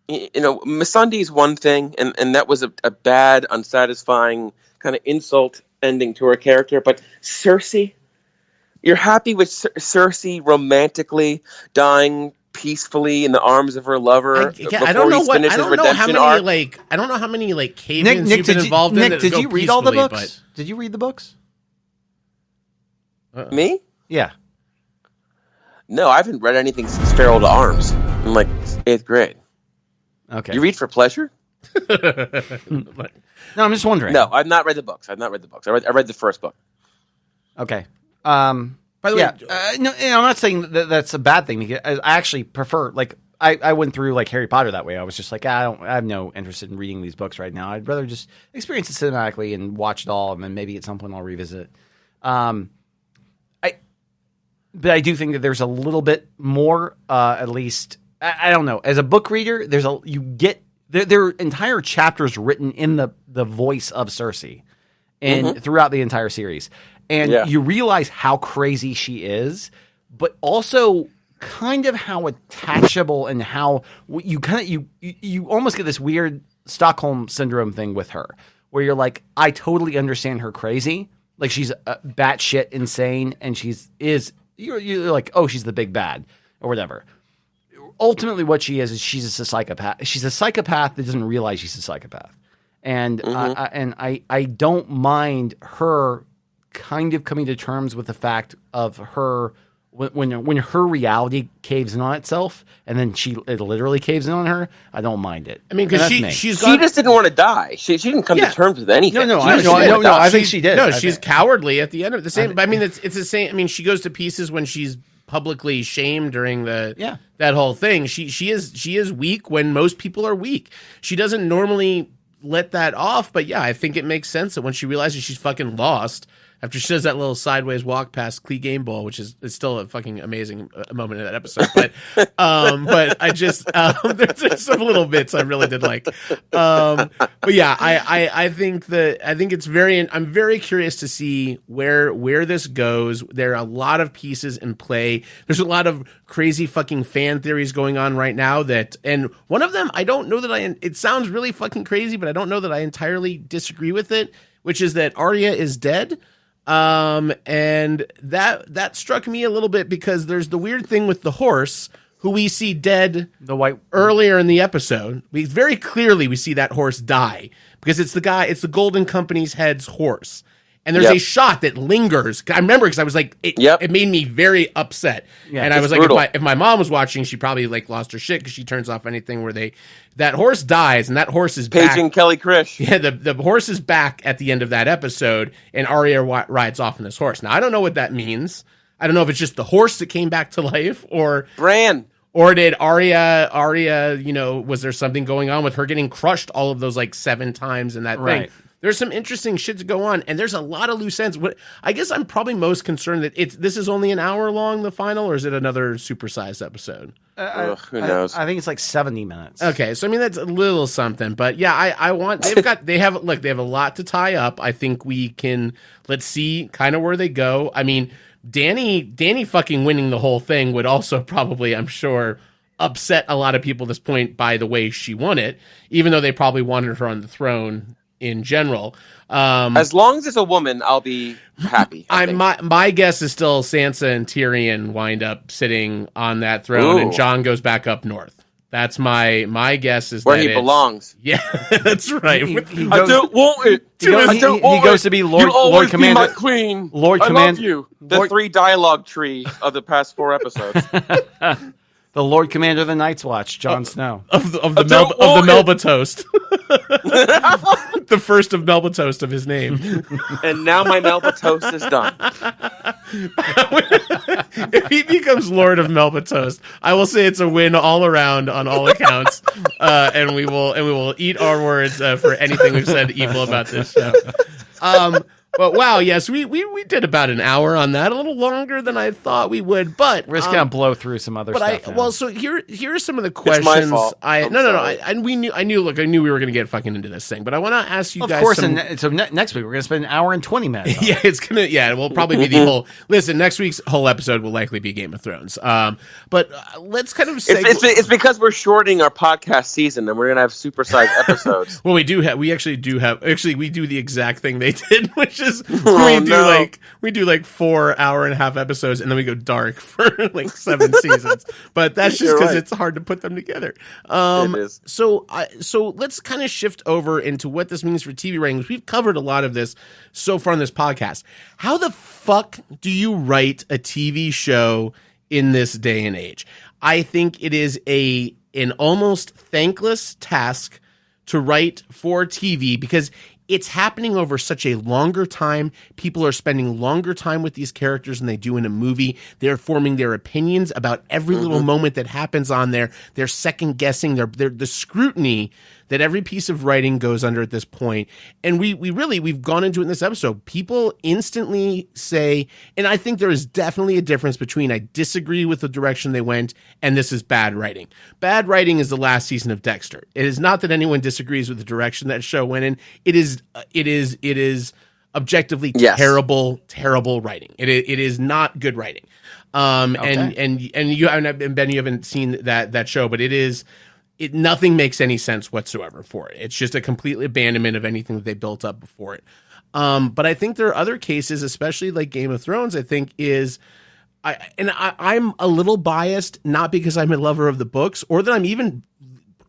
you know, Missandei's one thing, and that was a bad, unsatisfying kind of insult ending to her character. But Cersei, you're happy with Cersei romantically dying peacefully in the arms of her lover. I don't know how many cave-ins you've been involved in. Nick, did you read all the books? Did you read the books? Me? Yeah. No, I haven't read anything since Feral to Arms. I'm like 8th grade. Okay. You read for pleasure? No, I'm just wondering. No, I've not read the books. I read the first book. Okay. By the way, no, I'm not saying that's a bad thing. Because I actually prefer, like, I went through like Harry Potter that way. I was just like, I have no interest in reading these books right now. I'd rather just experience it cinematically and watch it all, and then maybe at some point I'll revisit it. But I do think that there's a little bit more, at least. I don't know. As a book reader, there are entire chapters written in the voice of Cersei, and throughout the entire series. And you realize how crazy she is, but also kind of how attachable and how you almost get this weird Stockholm syndrome thing with her, where you're like, I totally understand her crazy, like she's batshit insane, and you're like, oh, she's the big bad or whatever. Ultimately, what she is she's a psychopath. She's a psychopath that doesn't realize she's a psychopath, and I don't mind her kind of coming to terms with the fact of her when her reality caves in on itself, and then it literally caves in on her. I don't mind it. I mean, because she just didn't want to die. She didn't come to terms with anything. No, I think she did. No, she's cowardly at the end of the same. I mean, it's the same. I mean, she goes to pieces when she's publicly shamed during that whole thing. She is weak when most people are weak. She doesn't normally let that off, but I think it makes sense that when she realizes she's fucking lost. After she does that little sideways walk past Clee Game Bowl, which is still a fucking amazing moment in that episode, but I just there's some little bits I really did like, but I think I'm very curious to see where this goes. There are a lot of pieces in play. There's a lot of crazy fucking fan theories going on right now and one of them I don't know that it sounds really fucking crazy, but I don't know that I entirely disagree with it, which is that Arya is dead. And that struck me a little bit because there's the weird thing with the horse who we see dead earlier in the episode. We very clearly see that horse die because it's the Golden Company's head's horse. And there's a shot that lingers. I remember because I was like, it made me very upset. Yeah, and I was brutal. Like, if my mom was watching, she probably like lost her shit because she turns off anything where that horse dies, and that horse is back. Paging Kelly Krish. Yeah, the horse is back at the end of that episode, and Arya rides off on this horse. Now, I don't know what that means. I don't know if it's just the horse that came back to life, or Bran. Or did Arya, was there something going on with her getting crushed all of those like 7 times in that thing? There's some interesting shit to go on, and there's a lot of loose ends. I guess I'm probably most concerned that this is only an hour long, the final, or is it another supersized episode? Who knows? I think it's like 70 minutes. Okay, so I mean that's a little something, but yeah, I want they have a lot to tie up. I think let's see kind of where they go. I mean, Dany fucking winning the whole thing would also probably, I'm sure, upset a lot of people at this point by the way she won it, even though they probably wanted her on the throne in general. As long as it's a woman, I'll be happy. My guess is still Sansa and Tyrion wind up sitting on that throne, and Jon goes back up north. That's my guess is where he belongs. Yeah, that's right. He I don't want it. He goes to be Lord Commander. Be my queen. Lord I Commander. love you. The 3 dialogue tree of the past 4 episodes. The Lord Commander of the Night's Watch, Jon Snow. Of the Melba Toast. The first of Melba Toast of his name. And now my Melba Toast is done. If he becomes Lord of Melba Toast, I will say it's a win all around on all accounts. And we will eat our words for anything we've said evil about this show. But wow, yes, we did about an hour on that, a little longer than I thought we would. But we're just gonna blow through some other stuff. So here are some of the questions. It's my fault. I knew we were gonna get fucking into this thing, but I want to ask you guys. Of course, next week we're gonna spend an hour and 20 minutes. Yeah, it will probably be the whole. Listen, next week's whole episode will likely be Game of Thrones. But let's kind of say it's because we're shortening our podcast season and we're gonna have supersized episodes. Well, we do the exact thing they did, which is we do like 4 hour-and-a-half episodes, and then we go dark for like 7 seasons. But that's just because it's hard to put them together. It is. So let's kind of shift over into what this means for TV ratings. We've covered a lot of this so far on this podcast. How the fuck do you write a TV show in this day and age? I think it is an almost thankless task to write for TV because it's happening over such a longer time. People are spending longer time with these characters than they do in a movie. They're forming their opinions about every little moment that happens on there. They're second guessing the scrutiny that every piece of writing goes under at this point. And we've gone into it in this episode. People instantly say, and I think there is definitely a difference between I disagree with the direction they went and this is bad writing. Bad writing is the last season of Dexter. It is not that anyone disagrees with the direction that show went in. It is objectively terrible writing. It is not good writing. Okay. And you and Ben, you haven't seen that show, but nothing makes any sense whatsoever for it. It's just a complete abandonment of anything that they built up before it. But I think there are other cases, especially like Game of Thrones, I think I'm a little biased, not because I'm a lover of the books or that I'm even,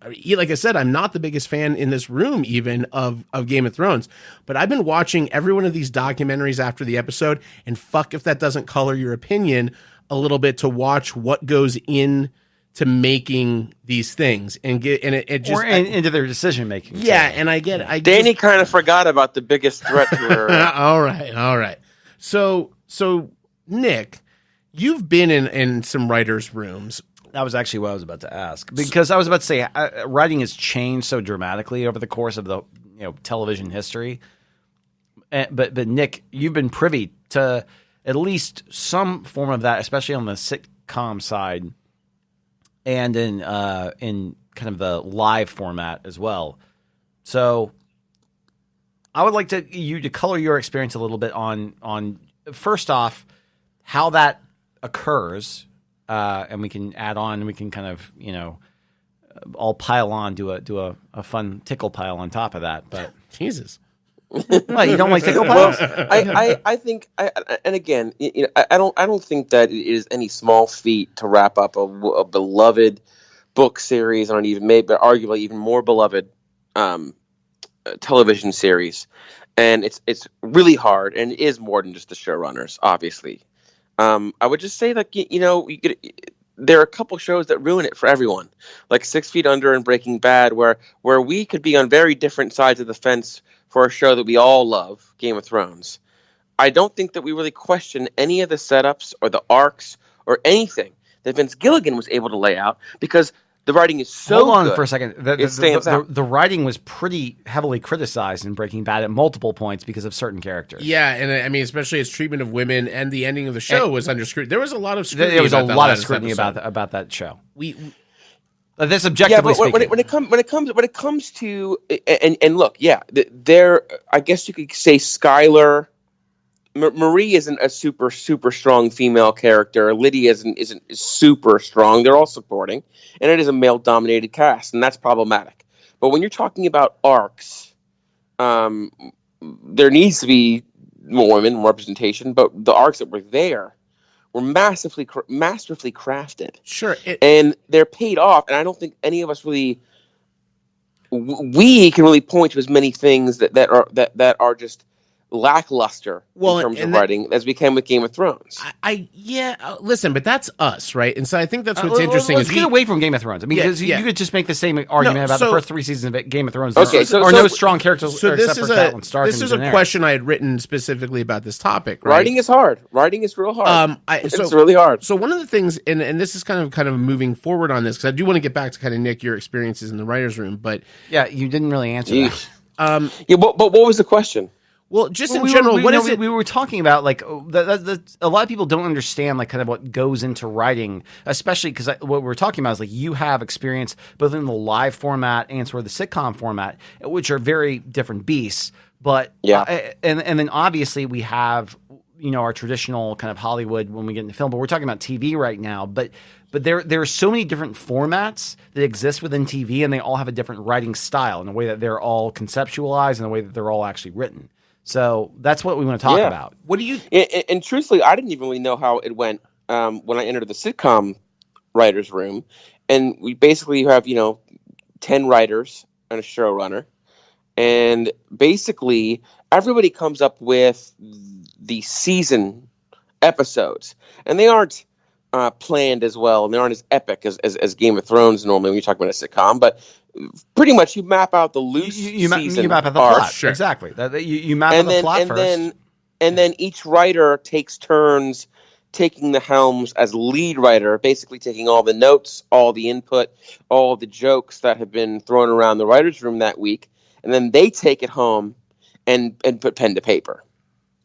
like I said, I'm not the biggest fan in this room even of Game of Thrones, but I've been watching every one of these documentaries after the episode, and fuck if that doesn't color your opinion a little bit to watch what goes in to making these things and into their decision making. Yeah, and I Dany kind of forgot about the biggest threat to her. All right. So Nick, you've been in some writers' rooms. That was actually what I was about to ask, because I was about to say writing has changed so dramatically over the course of the television history. But Nick, you've been privy to at least some form of that, especially on the sitcom side. And in kind of the live format as well. So I would like you to color your experience a little bit on first off, how that occurs, and we can add on, we can kind of, all pile on, do a fun tickle pile on top of that. But Jesus. Well, you don't like tickle piles? I think, and again, I don't think that it is any small feat to wrap up a beloved book series on an arguably even more beloved television series, and it's really hard, and it is more than just the showrunners, obviously. I would just say that there are a couple shows that ruin it for everyone, like 6 Feet Under and Breaking Bad, where we could be on very different sides of the fence for a show that we all love, Game of Thrones. I don't think that we really question any of the setups or the arcs or anything that Vince Gilligan was able to lay out, because the writing is so Hold on good, for a second. it stands out. The writing was pretty heavily criticized in Breaking Bad at multiple points because of certain characters. Yeah, and I mean, especially its treatment of women, and the ending of the show was under scrutiny. There was a lot of scrutiny. There was a about that lot of last scrutiny episode. about that show. This objectively but speaking. when it comes to and look, there, I guess you could say Skylar. Marie isn't a super strong female character. Lydia isn't super strong. They're all supporting, and it is a male dominated cast, and that's problematic. But when you're talking about arcs, there needs to be more women, more representation. But the arcs that were there were masterfully crafted. Sure, and they're paid off. And I don't think any of us really we can really point to as many things that are just lackluster in terms of writing as we can with Game of Thrones. Listen, but that's us, right? And so I think that's what's interesting. Let's get away from Game of Thrones. I mean, because you could just make the same argument about the first 3 seasons of Game of Thrones. Okay, no strong characters except for Catelyn Stark. This is a question I had written specifically about this topic. Right? Writing is hard. Writing is real hard. It's really hard. So one of the things, and this is kind of moving forward on this, because I do want to get back to kind of, Nick, your experiences in the writer's room, but yeah, you didn't really answer that. But what was the question? Well, just in general, we were talking about, like, a lot of people don't understand, like, kind of what goes into writing, especially because what we're talking about is, like, you have experience both in the live format and sort of the sitcom format, which are very different beasts. But and then obviously we have, our traditional kind of Hollywood when we get into film, but we're talking about TV right now. But there are so many different formats that exist within TV, and they all have a different writing style in the way that they're all conceptualized and the way that they're all actually written. So that's what we want to talk about. What do you? And truthfully, I didn't even really know how it went when I entered the sitcom writers' room, and we basically have 10 writers and a showrunner, and basically everybody comes up with the season episodes, and they aren't planned as well, and they aren't as epic as Game of Thrones normally when you talk about a sitcom, but pretty much you map out the loose season you map out the arc. plot. Sure. Exactly. You map out the plot first. And then each writer takes turns taking the helms as lead writer, basically taking all the notes, all the input, all the jokes that have been thrown around the writer's room that week, and then they take it home and put pen to paper.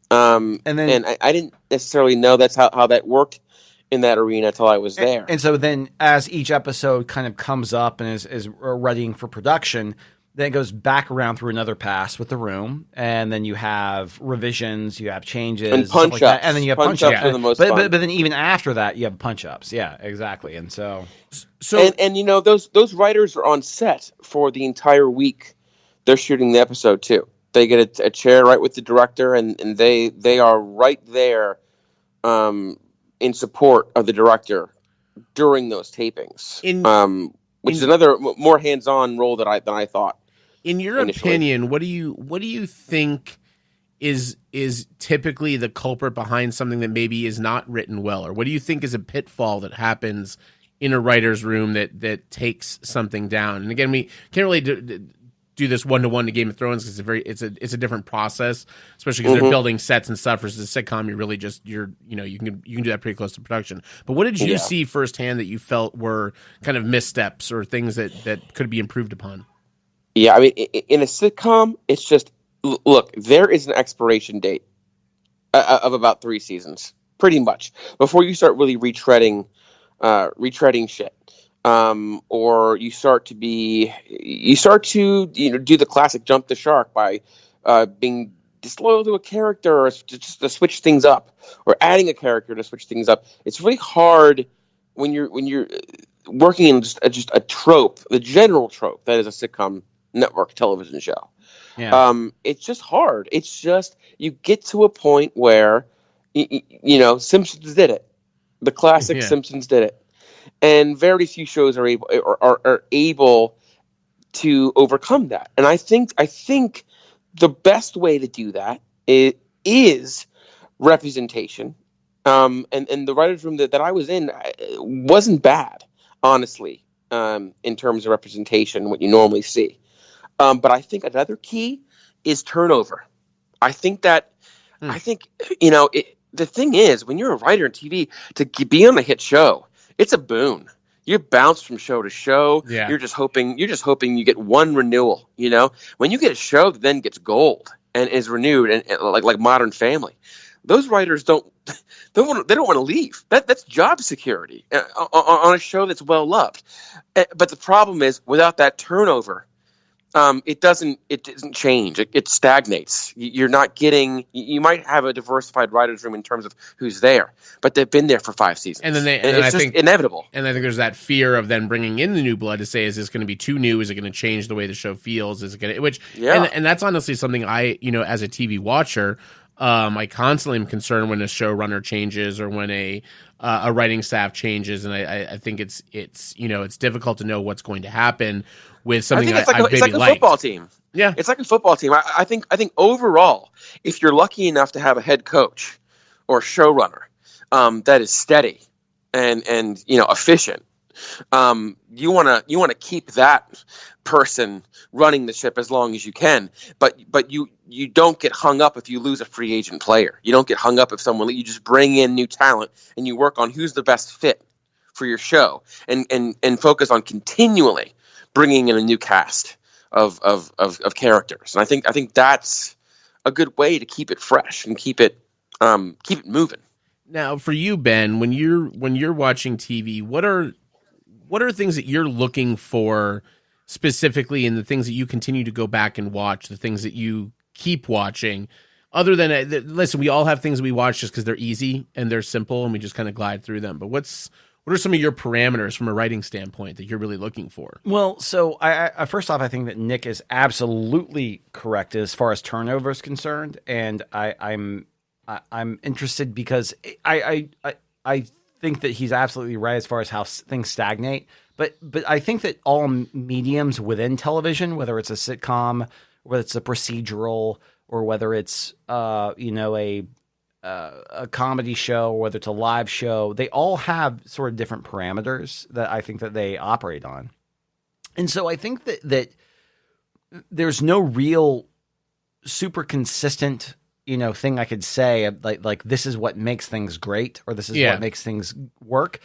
And I didn't necessarily know that's how that worked in that arena until I was there. And so then as each episode kind of comes up and is readying for production, then it goes back around through another pass with the room, and then you have revisions, you have changes, and punch ups, and then you have punch ups. But then even after that, you have punch ups. Yeah, exactly. And so those writers are on set for the entire week. They're shooting the episode too. They get a chair right with the director, and they are right there in support of the director during those tapings, which is another more hands-on role than I thought. In your opinion, what do you think is typically the culprit behind something that maybe is not written well, or what do you think is a pitfall that happens in a writer's room that takes something down? And again, we can't really do this one-to-one to Game of Thrones because it's a different process, especially because they're building sets and stuff. Versus a sitcom, you're really just you can do that pretty close to production. But what did you see firsthand that you felt were kind of missteps or things that could be improved upon? Yeah, I mean, in a sitcom, it's just look. There is an expiration date of about 3 seasons, pretty much, before you start really retreading shit. Or you start to do the classic jump the shark by being disloyal to a character, or just to switch things up, or adding a character to switch things up. It's really hard when you're working in just a trope, the general trope that is a sitcom network television show. Yeah. It's just hard. It's just you get to a point where Simpsons did it. The classic Simpsons did it. And very few shows are able to overcome that. And I think the best way to do that is representation. And the writers' room that I was in wasn't bad, honestly, in terms of representation, what you normally see. But I think another key is turnover. I think that, the thing is, when you're a writer on TV, to be on a hit show, it's a boon. You bounce from show to show. Yeah. You're just hoping you get one renewal. When you get a show that then gets gold and is renewed, and like Modern Family, those writers don't want to leave. That's job security on a show that's well loved. But the problem is, without that turnover, it doesn't change. It stagnates. You're not getting. You might have a diversified writers' room in terms of who's there, but they've been there for 5 seasons, And then it's just inevitable. And I think there's that fear of then bringing in the new blood to say, is this going to be too new? Is it going to change the way the show feels? Is it going to? And that's honestly something I, as a TV watcher, I constantly am concerned when a showrunner changes or when a writing staff changes, and I think it's difficult to know what's going to happen with something it's like a football team. Yeah, it's like a football team. I think overall, if you're lucky enough to have a head coach or showrunner that is steady and efficient, you want to keep that person running the ship as long as you can. But you don't get hung up if you lose a free agent player. You don't get hung up if you just bring in new talent and you work on who's the best fit for your show and focus on continually bringing in a new cast of characters. And I think that's a good way to keep it fresh and keep it moving. Now, for you, Ben, when you're watching TV, what are things that you're looking for specifically, and the things that you continue to go back and watch, the things that you keep watching, other than listen, we all have things we watch just because they're easy and they're simple and we just kind of glide through them. But what are some of your parameters from a writing standpoint that you're really looking for? Well, so I first off, I think that Nick is absolutely correct as far as turnover is concerned, and I'm interested because I think that he's absolutely right as far as how things stagnate. But I think that all mediums within television, whether it's a sitcom, whether it's a procedural, or whether it's a comedy show, or whether it's a live show, they all have sort of different parameters that I think that they operate on. And so I think that there's no real super consistent thing I could say like this is what makes things great, or this is what makes things work,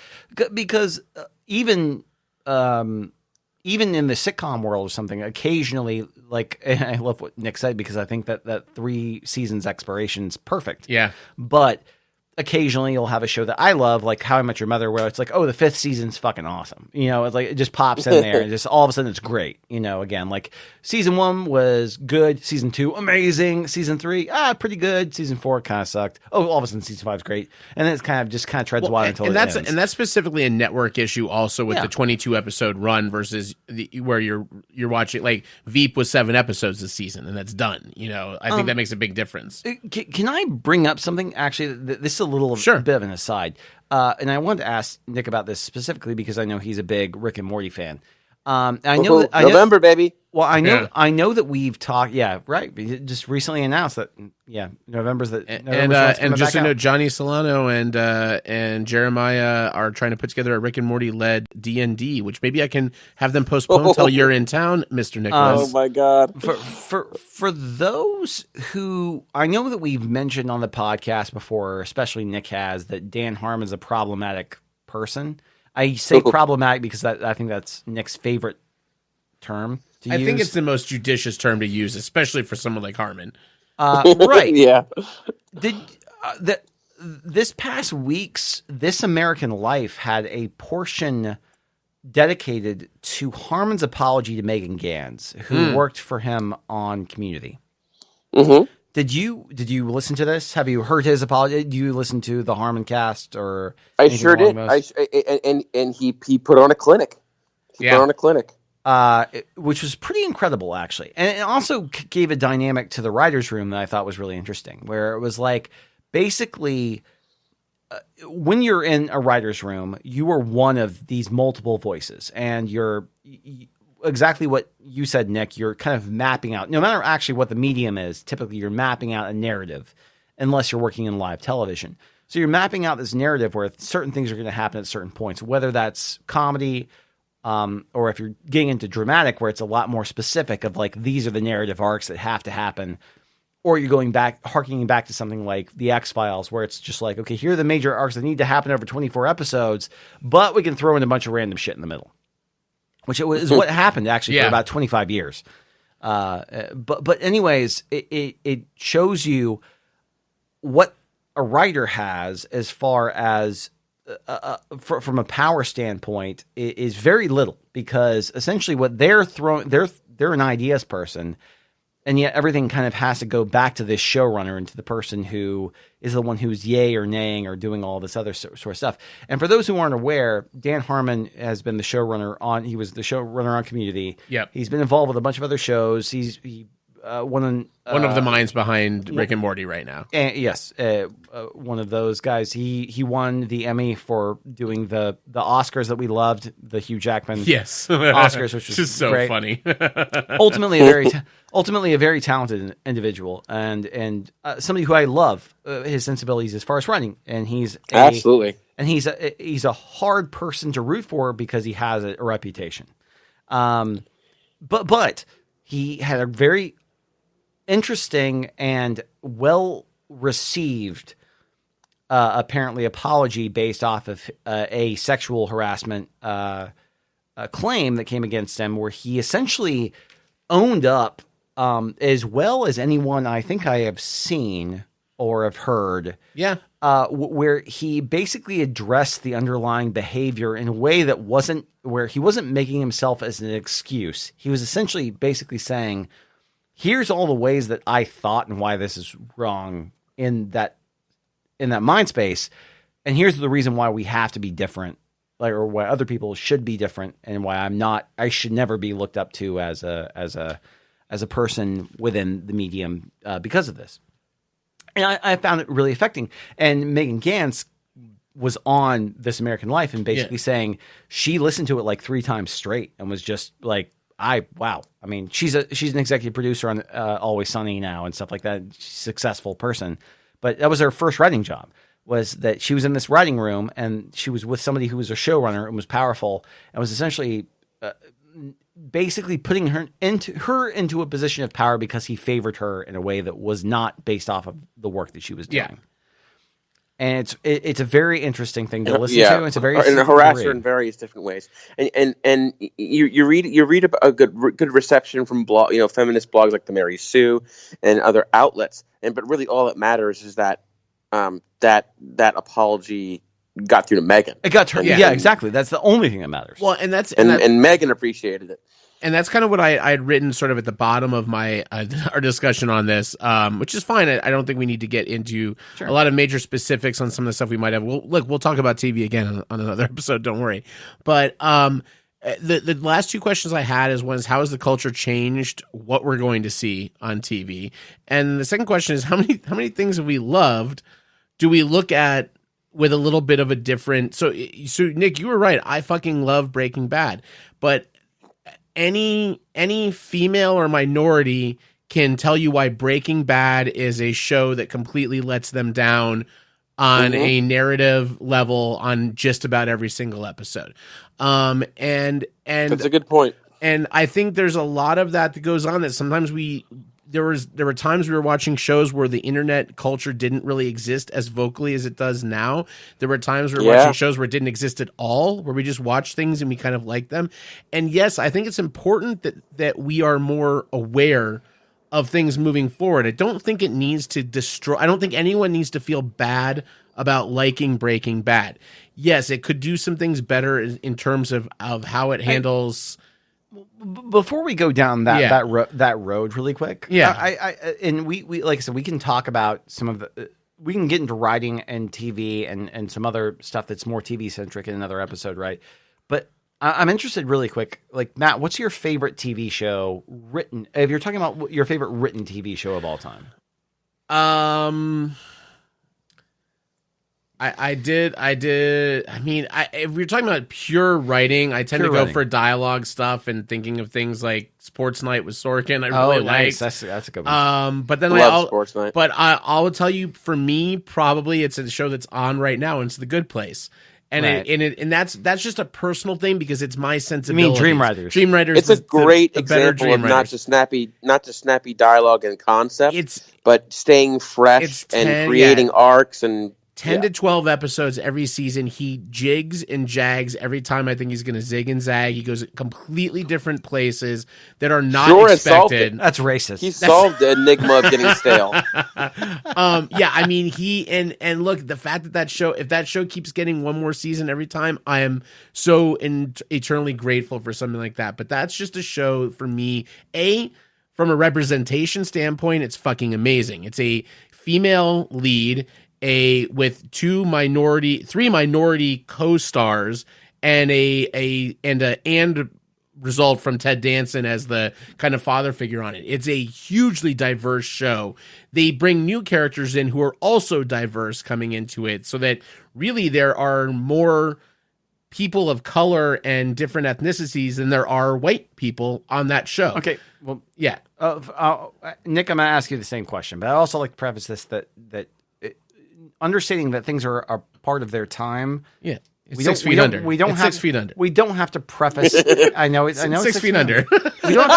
because even in the sitcom world or something, occasionally, and I love what Nick said, because I think that 3 seasons expiration is perfect. Yeah. But occasionally you'll have a show that I love, like How I Met Your Mother, where it's like, oh, the 5th season's fucking awesome. It's like, it just pops in there and just all of a sudden it's great. Again, like season 1 was good. Season 2, amazing. Season 3, pretty good. Season 4 kind of sucked. Oh, all of a sudden season 5 is great. And then it's kind of treads water until it ends. And that's specifically a network issue also with the 22 episode run versus where you're watching, like Veep was 7 episodes this season and that's done. I think that makes a big difference. Can I bring up something? Actually, this is a little bit of an aside. And I wanted to ask Nick about this specifically because I know he's a big Rick and Morty fan. I know that November, baby. Well, I know that we've talked. Yeah, right. We just recently announced that. Yeah, November's that. And just so you know, Johnny Solano and Jeremiah are trying to put together a Rick and Morty led D&D, which maybe I can have them postpone until you're in town, Mr. Nicholas. Oh my God! For those who, I know that we've mentioned on the podcast before, especially Nick has, that Dan Harmon's a problematic person. I say problematic because I think that's Nick's favorite term to use. I think it's the most judicious term to use, especially for someone like Harmon. Right. Yeah. Did this past week's This American Life had a portion dedicated to Harmon's apology to Megan Gans, who worked for him on Community. Mm-hmm. Did you listen to this? Have you heard his apology? Do you listen to the Harmon cast or? I sure did. And he put on a clinic. Put on a clinic. Which was pretty incredible, actually. And it also gave a dynamic to the writer's room that I thought was really interesting, where it was like, basically, when you're in a writer's room, you are one of these multiple voices, and exactly what you said, Nick. You're kind of mapping out, no matter actually what the medium is, typically you're mapping out a narrative, unless you're working in live television. So you're mapping out this narrative where certain things are going to happen at certain points, whether that's comedy, or if you're getting into dramatic, where it's a lot more specific of like, these are the narrative arcs that have to happen. Or you're harkening back to something like The X-Files, where it's just like, okay, here are the major arcs that need to happen over 24 episodes, but we can throw in a bunch of random shit in the middle. Which is what happened actually for about 25 years. But anyways, it shows you what a writer has as far as from a power standpoint is very little, because essentially what they're an ideas person. And yet everything kind of has to go back to this showrunner and to the person who is the one who's yay or naying or doing all this other sort of stuff. And for those who aren't aware, Dan Harmon has been the showrunner he was the showrunner on Community. Yep. He's been involved with a bunch of other shows. He one of the minds behind Rick and Morty right now. Yes, one of those guys. He won the Emmy for doing the Oscars that we loved, the Hugh Jackman Oscars, which was just so great. funny. Ultimately a very talented individual, and somebody who I love his sensibilities as far as writing, and he's a hard person to root for because he has a reputation. But he had a very interesting and well received apparently apology based off of a sexual harassment claim that came against him, where he essentially owned up, as well as anyone I think I have seen or have heard. Yeah. Where he basically addressed the underlying behavior in a way that where he wasn't making himself as an excuse. He was essentially basically saying, here's all the ways that I thought and why this is wrong in that mind space. And here's the reason why we have to be different, or why other people should be different, and why I should never be looked up to as a person within the medium because of this. And I found it really affecting. And Megan Gantz was on This American Life and basically saying she listened to it like 3 times straight and was just like, wow. I mean, she's an executive producer on Always Sunny now and stuff like that. She's a successful person. But that was her first writing job, was that she was in this writing room and she was with somebody who was a showrunner and was powerful and was essentially basically putting her into a position of power because he favored her in a way that was not based off of the work that she was doing. And it's a very interesting thing to listen to. It's a very and harass her in various different ways. And you read about a good reception from feminist blogs like the Mary Sue and other outlets. But really all that matters is that that apology got through to Megan. It got her. Yeah, exactly. That's the only thing that matters. Well, and Megan appreciated it. And that's kind of what I had written sort of at the bottom of my our discussion on this, which is fine. I don't think we need to get into a lot of major specifics on some of the stuff we might have. We'll talk about TV again on another episode. Don't worry. But the last 2 questions I had is, one is, how has the culture changed what we're going to see on TV? And the second question is, how many things have we loved do we look at with a little bit of a different? So Nick, you were right. I fucking love Breaking Bad, but any female or minority can tell you why Breaking Bad is a show that completely lets them down on a narrative level on just about every single episode. And that's a good point. And I think there's a lot of that goes on, that sometimes there were times we were watching shows where the internet culture didn't really exist as vocally as it does now. There were times we were watching shows where it didn't exist at all, where we just watched things and we kind of liked them. And yes, I think it's important that we are more aware of things moving forward. I don't think it needs to destroy. I don't think anyone needs to feel bad about liking Breaking Bad. Yes, it could do some things better in terms of how it handles. Before we go down that road really quick, and we like I said, we can talk about some of the, we can get into writing and TV and some other stuff that's more TV centric in another episode, right? But I'm interested really quick, like, Matt, what's your favorite TV show written? If you're talking about your favorite written TV show of all time, I did. I mean, if we're talking about pure writing, I tend to go for dialogue stuff and thinking of things like Sports Night with Sorkin. I really nice. liked. That's a good one. But then Sports Night. But I will tell you, for me, probably it's a show that's on right now, and it's The Good Place. And and that's just a personal thing because it's my sensibility. You mean Dream Writers? Dream Writers. It's a great the better example Dream of Writers. not just snappy dialogue and concept, but staying fresh and 10 creating arcs and 10 to 12 episodes every season. He jigs and jags every time I think he's going to zig and zag. He goes completely different places that are not expected. That's racist. He solved the enigma of getting stale. I mean, he and look, the fact that show, if that show keeps getting one more season every time, I am so eternally grateful for something like that. But that's just a show for me. From a representation standpoint, it's fucking amazing. It's a female lead, with three minority co-stars, and a result from Ted Danson as the kind of father figure on it. It's a hugely diverse show. They bring new characters in who are also diverse coming into it, so that really there are more people of color and different ethnicities than there are white people on that show. Okay, well, yeah. Nick, I'm going to ask you the same question, but I also like to preface this that understanding that things are a part of their time. Yeah. We don't have 6 feet under. We don't have to preface. I know it's 6 feet under. We don't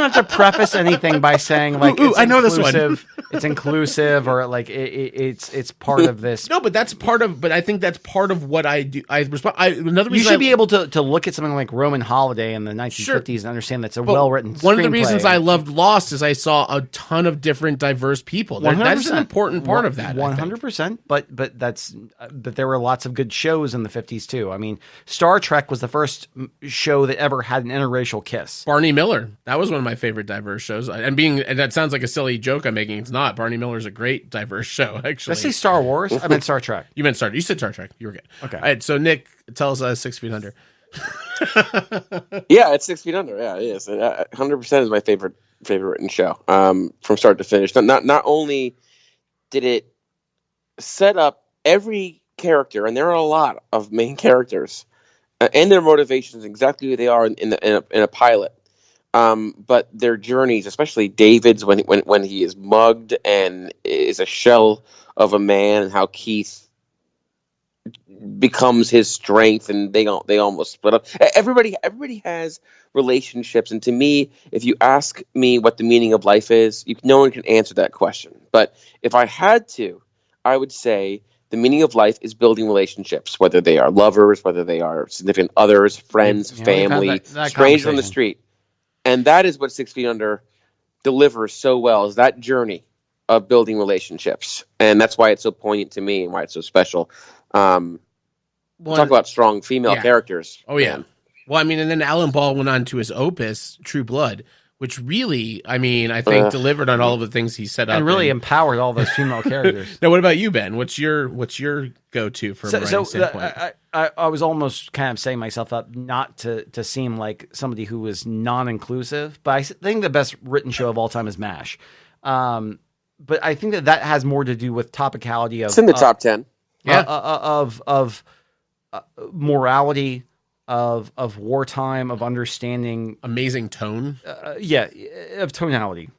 have to preface anything by saying like I know this one. It's inclusive or like it's part of this. No, but that's part of. But I think that's part of what I do. Another reason you should be able to look at something like Roman Holiday in the 1950s and understand that's a well-written screenplay. One of the reasons I loved Lost is I saw a ton of different diverse people. That's an important part of that. 100%. But there were lots of good shows in the 50s too. I mean, Star Trek was the first show that ever had an interracial kiss. Barney Miller. That was one of my favorite diverse shows. And that sounds like a silly joke I'm making. It's not. Barney Miller's a great diverse show, actually. Did I say Star Wars? I meant Star Trek. You meant Star Trek. You said Star Trek. You were good. Okay. All right, so Nick, tell us 6 feet under. Yeah, it's 6 feet under. Yeah, it is. 100% is my favorite written show from start to finish. Not only did it set up every character, and there are a lot of main characters, and their motivations exactly who they are in a pilot. But their journeys, especially David's when he is mugged and is a shell of a man, and how Keith becomes his strength, and they almost split up. Everybody has relationships, and to me, if you ask me what the meaning of life is, no one can answer that question. But if I had to, I would say the meaning of life is building relationships, whether they are lovers, whether they are significant others, friends, family, strangers on the street. And that is what 6 feet under delivers so well, is that journey of building relationships. And that's why it's so poignant to me and why it's so special. Talk about strong female characters. Oh, yeah. Man. Well, I mean, and then Alan Ball went on to his opus, True Blood, which really, I mean, I think delivered on all of the things he set up. And really empowered all those female characters. Now, what about you, Ben? What's your go-to from a writing standpoint? I was almost kind of setting myself up not to seem like somebody who was non-inclusive, but I think the best written show of all time is MASH. But I think that has more to do with topicality of... It's in the top 10. Yeah. Of morality, of wartime, of understanding... Amazing tone. Of tonality.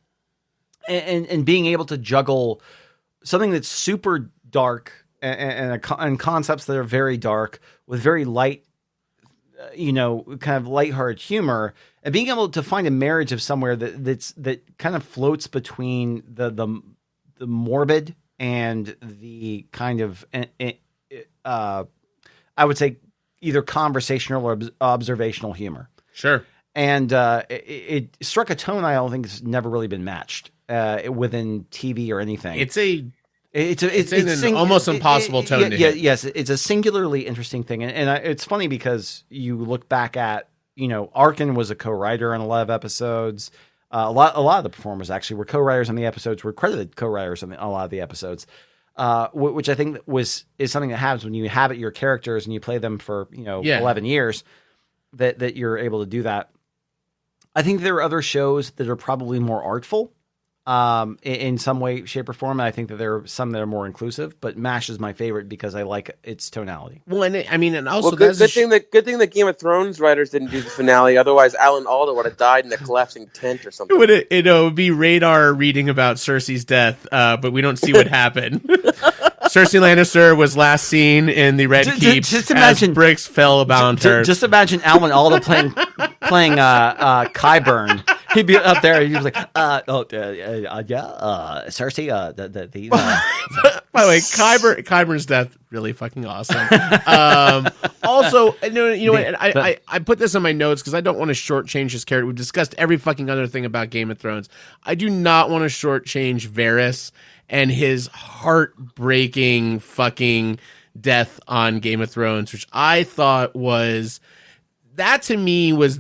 And being able to juggle something that's super dark and concepts that are very dark with very light, kind of lighthearted humor, and being able to find a marriage of somewhere that kind of floats between the morbid and the kind of I would say either conversational or observational humor. Sure. And it struck a tone I don't think has never really been matched within TV or anything. It's an almost impossible tone to hit. Yes, it's a singularly interesting thing. And it's funny because you look back at, Arkin was a co-writer on a lot of episodes. A lot of the performers actually were co-writers on the episodes, were credited co-writers on a lot of the episodes, which I think is something that happens when you inhabit your characters and you play them for 11 years, that you're able to do that. I think there are other shows that are probably more artful in some way, shape, or form. And I think that there are some that are more inclusive, but MASH is my favorite because I like its tonality. Well, and also good thing that Game of Thrones writers didn't do the finale. Otherwise, Alan Alda would have died in a collapsing tent or something. It would be Radar reading about Cersei's death, but we don't see what happened. Cersei Lannister was last seen in the Red Keep just imagine, as bricks fell about her. Just imagine Alan Alda playing Qyburn. He'd be up there. He was like, Cersei. By the way, Qyburn's death really fucking awesome. Also, you know what? I put this on my notes because I don't want to shortchange his character. We've discussed every fucking other thing about Game of Thrones. I do not want to shortchange Varys and his heartbreaking fucking death on Game of Thrones, which I thought was. That to me was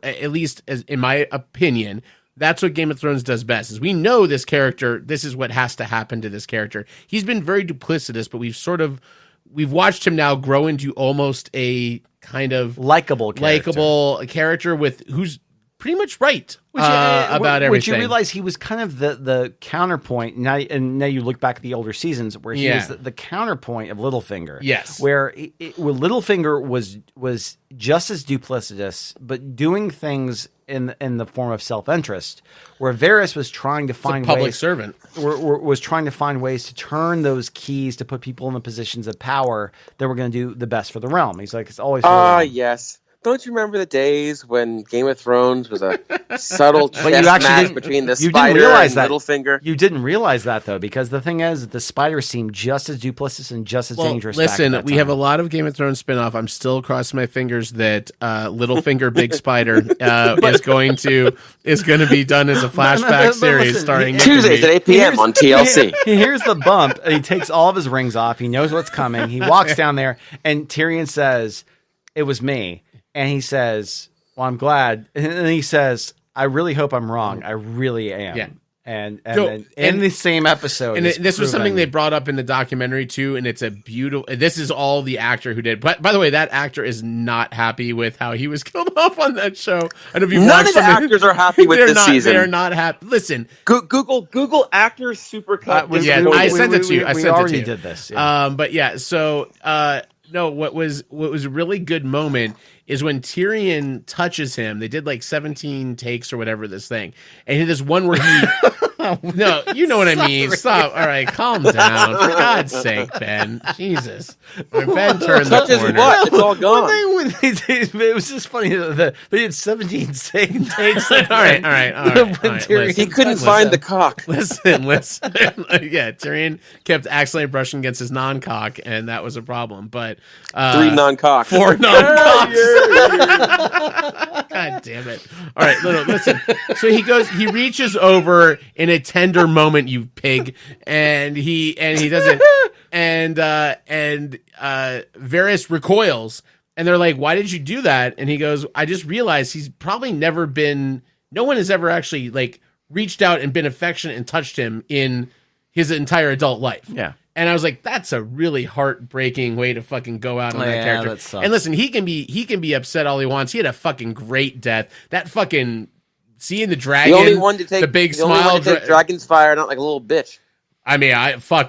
at least as in my opinion, that's what Game of Thrones does best. Is we know this character, this is what has to happen to this character. He's been very duplicitous, but we've watched him now grow into almost a kind of likable character with who's pretty much right about everything. Which you realize he was kind of the counterpoint. Now you look back at the older seasons where he was the counterpoint of Littlefinger. Yes, where Littlefinger was just as duplicitous, but doing things in the form of self-interest. Where Varys was trying to find public ways, servant was trying to find ways to turn those keys to put people in the positions of power that were going to do the best for the realm. He's like, it's always yes. Don't you remember the days when Game of Thrones was a subtle chess match between the spider and Littlefinger? You didn't realize that, though, because the thing is, the spider seemed just as duplicitous and just as dangerous. Listen, we have a lot of Game of Thrones spinoff. I'm still crossing my fingers that Littlefinger Big Spider is going to be done as a flashback series starring Tuesdays at 8 p.m. on TLC. Here's the bump. He takes all of his rings off. He knows what's coming. He walks down there, and Tyrion says, "It was me." And he says, well, I'm glad. And then he says, I really hope I'm wrong. I really am. Yeah. And then in the same episode. And this was something they brought up in the documentary, too. And it's a beautiful. This is all the actor who did. But by the way, that actor is not happy with how he was killed off on that show. I don't know if you've None of the actors are happy with this season. They're not happy. Listen. Google actors supercut. I sent it to you. We already did this. Yeah. But yeah, so. No, what was a really good moment is when Tyrion touches him. They did like 17 takes or whatever this thing, and he did this one where he. No, you know what I mean. Stop. All right, calm down. For God's sake, Ben. Jesus. Ben turned the corner. What? It's all gone. It was just funny that they had 17 takes. All right. He couldn't find the cock. Listen. Yeah, Tyrion kept accidentally brushing against his non-cock, and that was a problem. But 3 non-cocks. 4 non-cocks. God damn it. All right, listen. So he reaches over in a tender moment, you pig, and he does it, and Varys recoils, and they're like, "Why did you do that?" And he goes, "I just realized he's probably never been. No one has ever actually like reached out and been affectionate and touched him in his entire adult life." Yeah. And I was like, that's a really heartbreaking way to fucking go out on that character. That sucks. And listen, he can be upset all he wants. He had a fucking great death. That fucking seeing the dragon, the only one to take the big the smile, only one to take dragon's fire, not like a little bitch. I mean,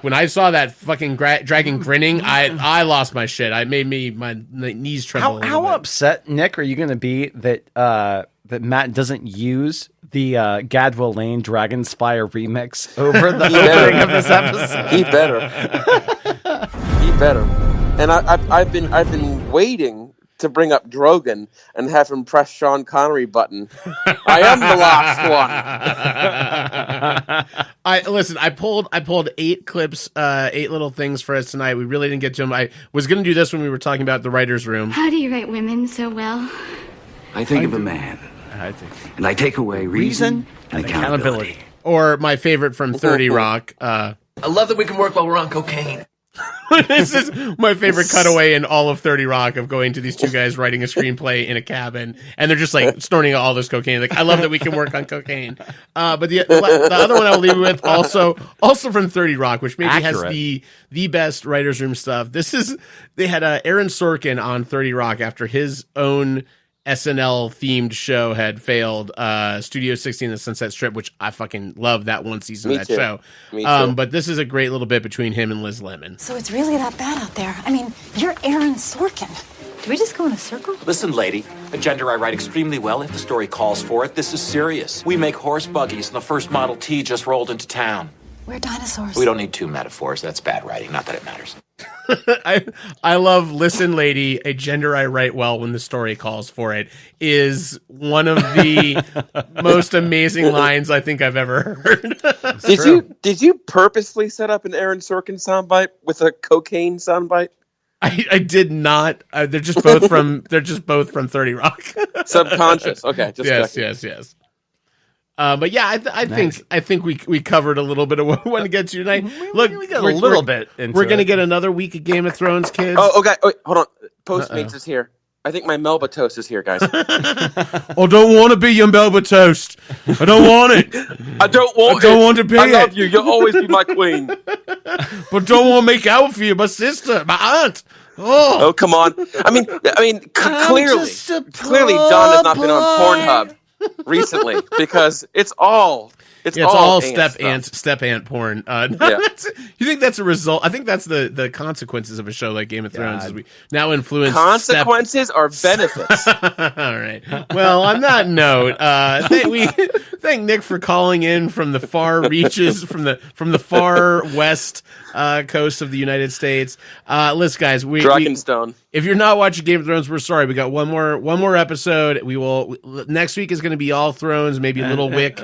when I saw that fucking dragon grinning, I lost my shit. I made my knees tremble. How upset, Nick, are you going to be that Matt doesn't use the Gadwell Lane Dragon's Fire remix over the opening of this episode? He better. And I've been waiting to bring up Drogon and have him press Sean Connery button. I am the last one. Listen. I pulled 8 clips, 8 little things for us tonight. We really didn't get to them. I was going to do this when we were talking about the writers' room. How do you write women so well? I think of a man, and I take away reason and accountability. Or my favorite from 30 Rock. I love that we can work while we're on cocaine. This is my favorite cutaway in all of 30 Rock of going to these two guys writing a screenplay in a cabin, and they're just like snorting all this cocaine. Like, I love that we can work on cocaine. But the other one I'll leave you with also from 30 Rock, which maybe has the best writers' room stuff. They had Aaron Sorkin on 30 Rock after his own SNL themed show had failed, Studio 60 and the Sunset Strip, which I fucking love that one season of that show. Me too. But this is a great little bit between him and Liz Lemon. So it's really that bad out there. I mean, you're Aaron Sorkin. Do we just go in a circle? Listen, lady, a gender I write extremely well if the story calls for it. This is serious. We make horse buggies, and the first Model T just rolled into town. We're dinosaurs. We don't need two metaphors. That's bad writing. Not that it matters. I love "Listen, lady, a gender I write well when the story calls for it" is one of the most amazing lines I think I've ever heard. Did you purposely set up an Aaron Sorkin soundbite with a cocaine soundbite? I did not. They're just both from 30 Rock. Subconscious. Okay. Yes. But yeah, I think we covered a little bit of what we want to get to tonight. Look, we got a little bit into We're going to it. get another week of Game of Thrones, kids. Oh, okay. Wait, hold on. Postmates is here. I think my Melba toast is here, guys. I don't want to be your Melba toast. I don't want it. I don't want to be I love you. You'll always be my queen. But don't want to make out for you, my sister, my aunt. Oh, come on. I mean, clearly Don has not been on Pornhub recently because it's all step aunt porn. You think that's a result? I think that's the consequences of a show like Game of Thrones. Is we now influence consequences or benefits. All right. Well, on that note, thank Nick for calling in from the far reaches, from the far west coast of the United States. Listen, guys, Dragonstone. If you're not watching Game of Thrones, we're sorry. We got one more episode. Next week is going to be all Thrones, maybe a little Wick.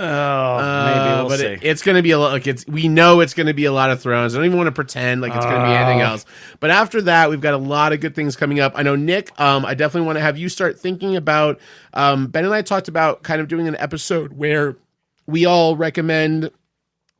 Maybe we'll but see. it's going to be a lot. We know it's going to be a lot of Thrones. I don't even want to pretend like it's going to be anything else. But after that, we've got a lot of good things coming up. I know, Nick. I definitely want to have you start thinking about. Ben and I talked about kind of doing an episode where we all recommend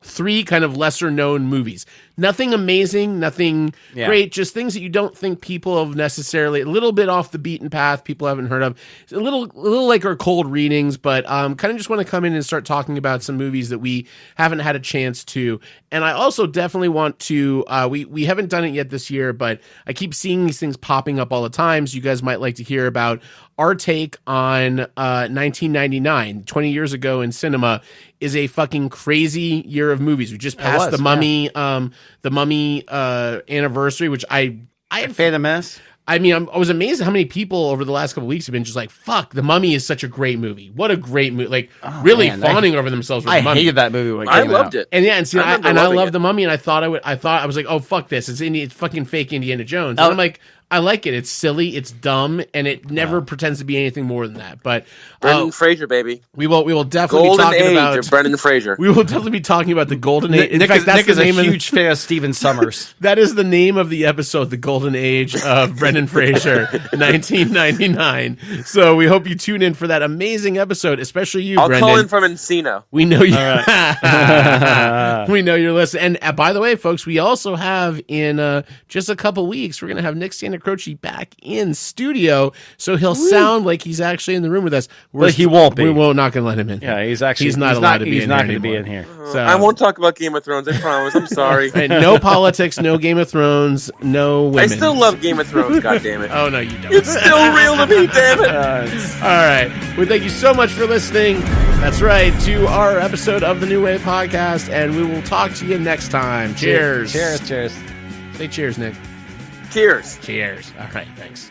3 kind of lesser known movies. Nothing amazing, nothing great, just things that you don't think people have necessarily, a little bit off the beaten path, people haven't heard of. It's a little like our cold readings, but kind of just want to come in and start talking about some movies that we haven't had a chance to. And I also definitely want to, we haven't done it yet this year, but I keep seeing these things popping up all the time, so you guys might like to hear about our take on 1999, 20 years ago in cinema, is a fucking crazy year of movies. We just passed The Mummy, the Mummy anniversary, which I Phantom Menace. I mean, I was amazed at how many people over the last couple of weeks have been just like, fuck, The Mummy is such a great movie. What a great movie. Like, fawning over themselves with The Mummy. I hated that movie when it came out. I loved it. And I love The Mummy, and I thought I was like, oh, fuck this. It's fucking fake Indiana Jones. And I'm like, I like it. It's silly, it's dumb, and it never pretends to be anything more than that. But Brendan Fraser, baby. We will definitely be talking about Brendan Fraser. We will definitely be talking about the Golden Age. Nick is a huge fan of Stephen Summers. That is the name of the episode, The Golden Age of Brendan Fraser, 1999. So we hope you tune in for that amazing episode, especially you, Brendan. I'll call in from Encino. We know you. We know you're listening. And by the way, folks, we also have in just a couple weeks, we're going to have Nick SantaCroce back in studio, so he'll sound like he's actually in the room with us. But he won't be. We're not going to let him in. Yeah, he's not allowed to be in here. He's not going to be in here. So, I won't talk about Game of Thrones, I promise. I'm sorry. No politics, no Game of Thrones, no women. I still love Game of Thrones, goddammit. Oh, no, you don't. It's still real to me, damn it. All right. Well, thank you so much for listening. That's right, to our episode of the New Way Podcast, and we will talk to you next time. Cheers. Cheers. Say cheers, Nick. Cheers. Cheers. All right, thanks.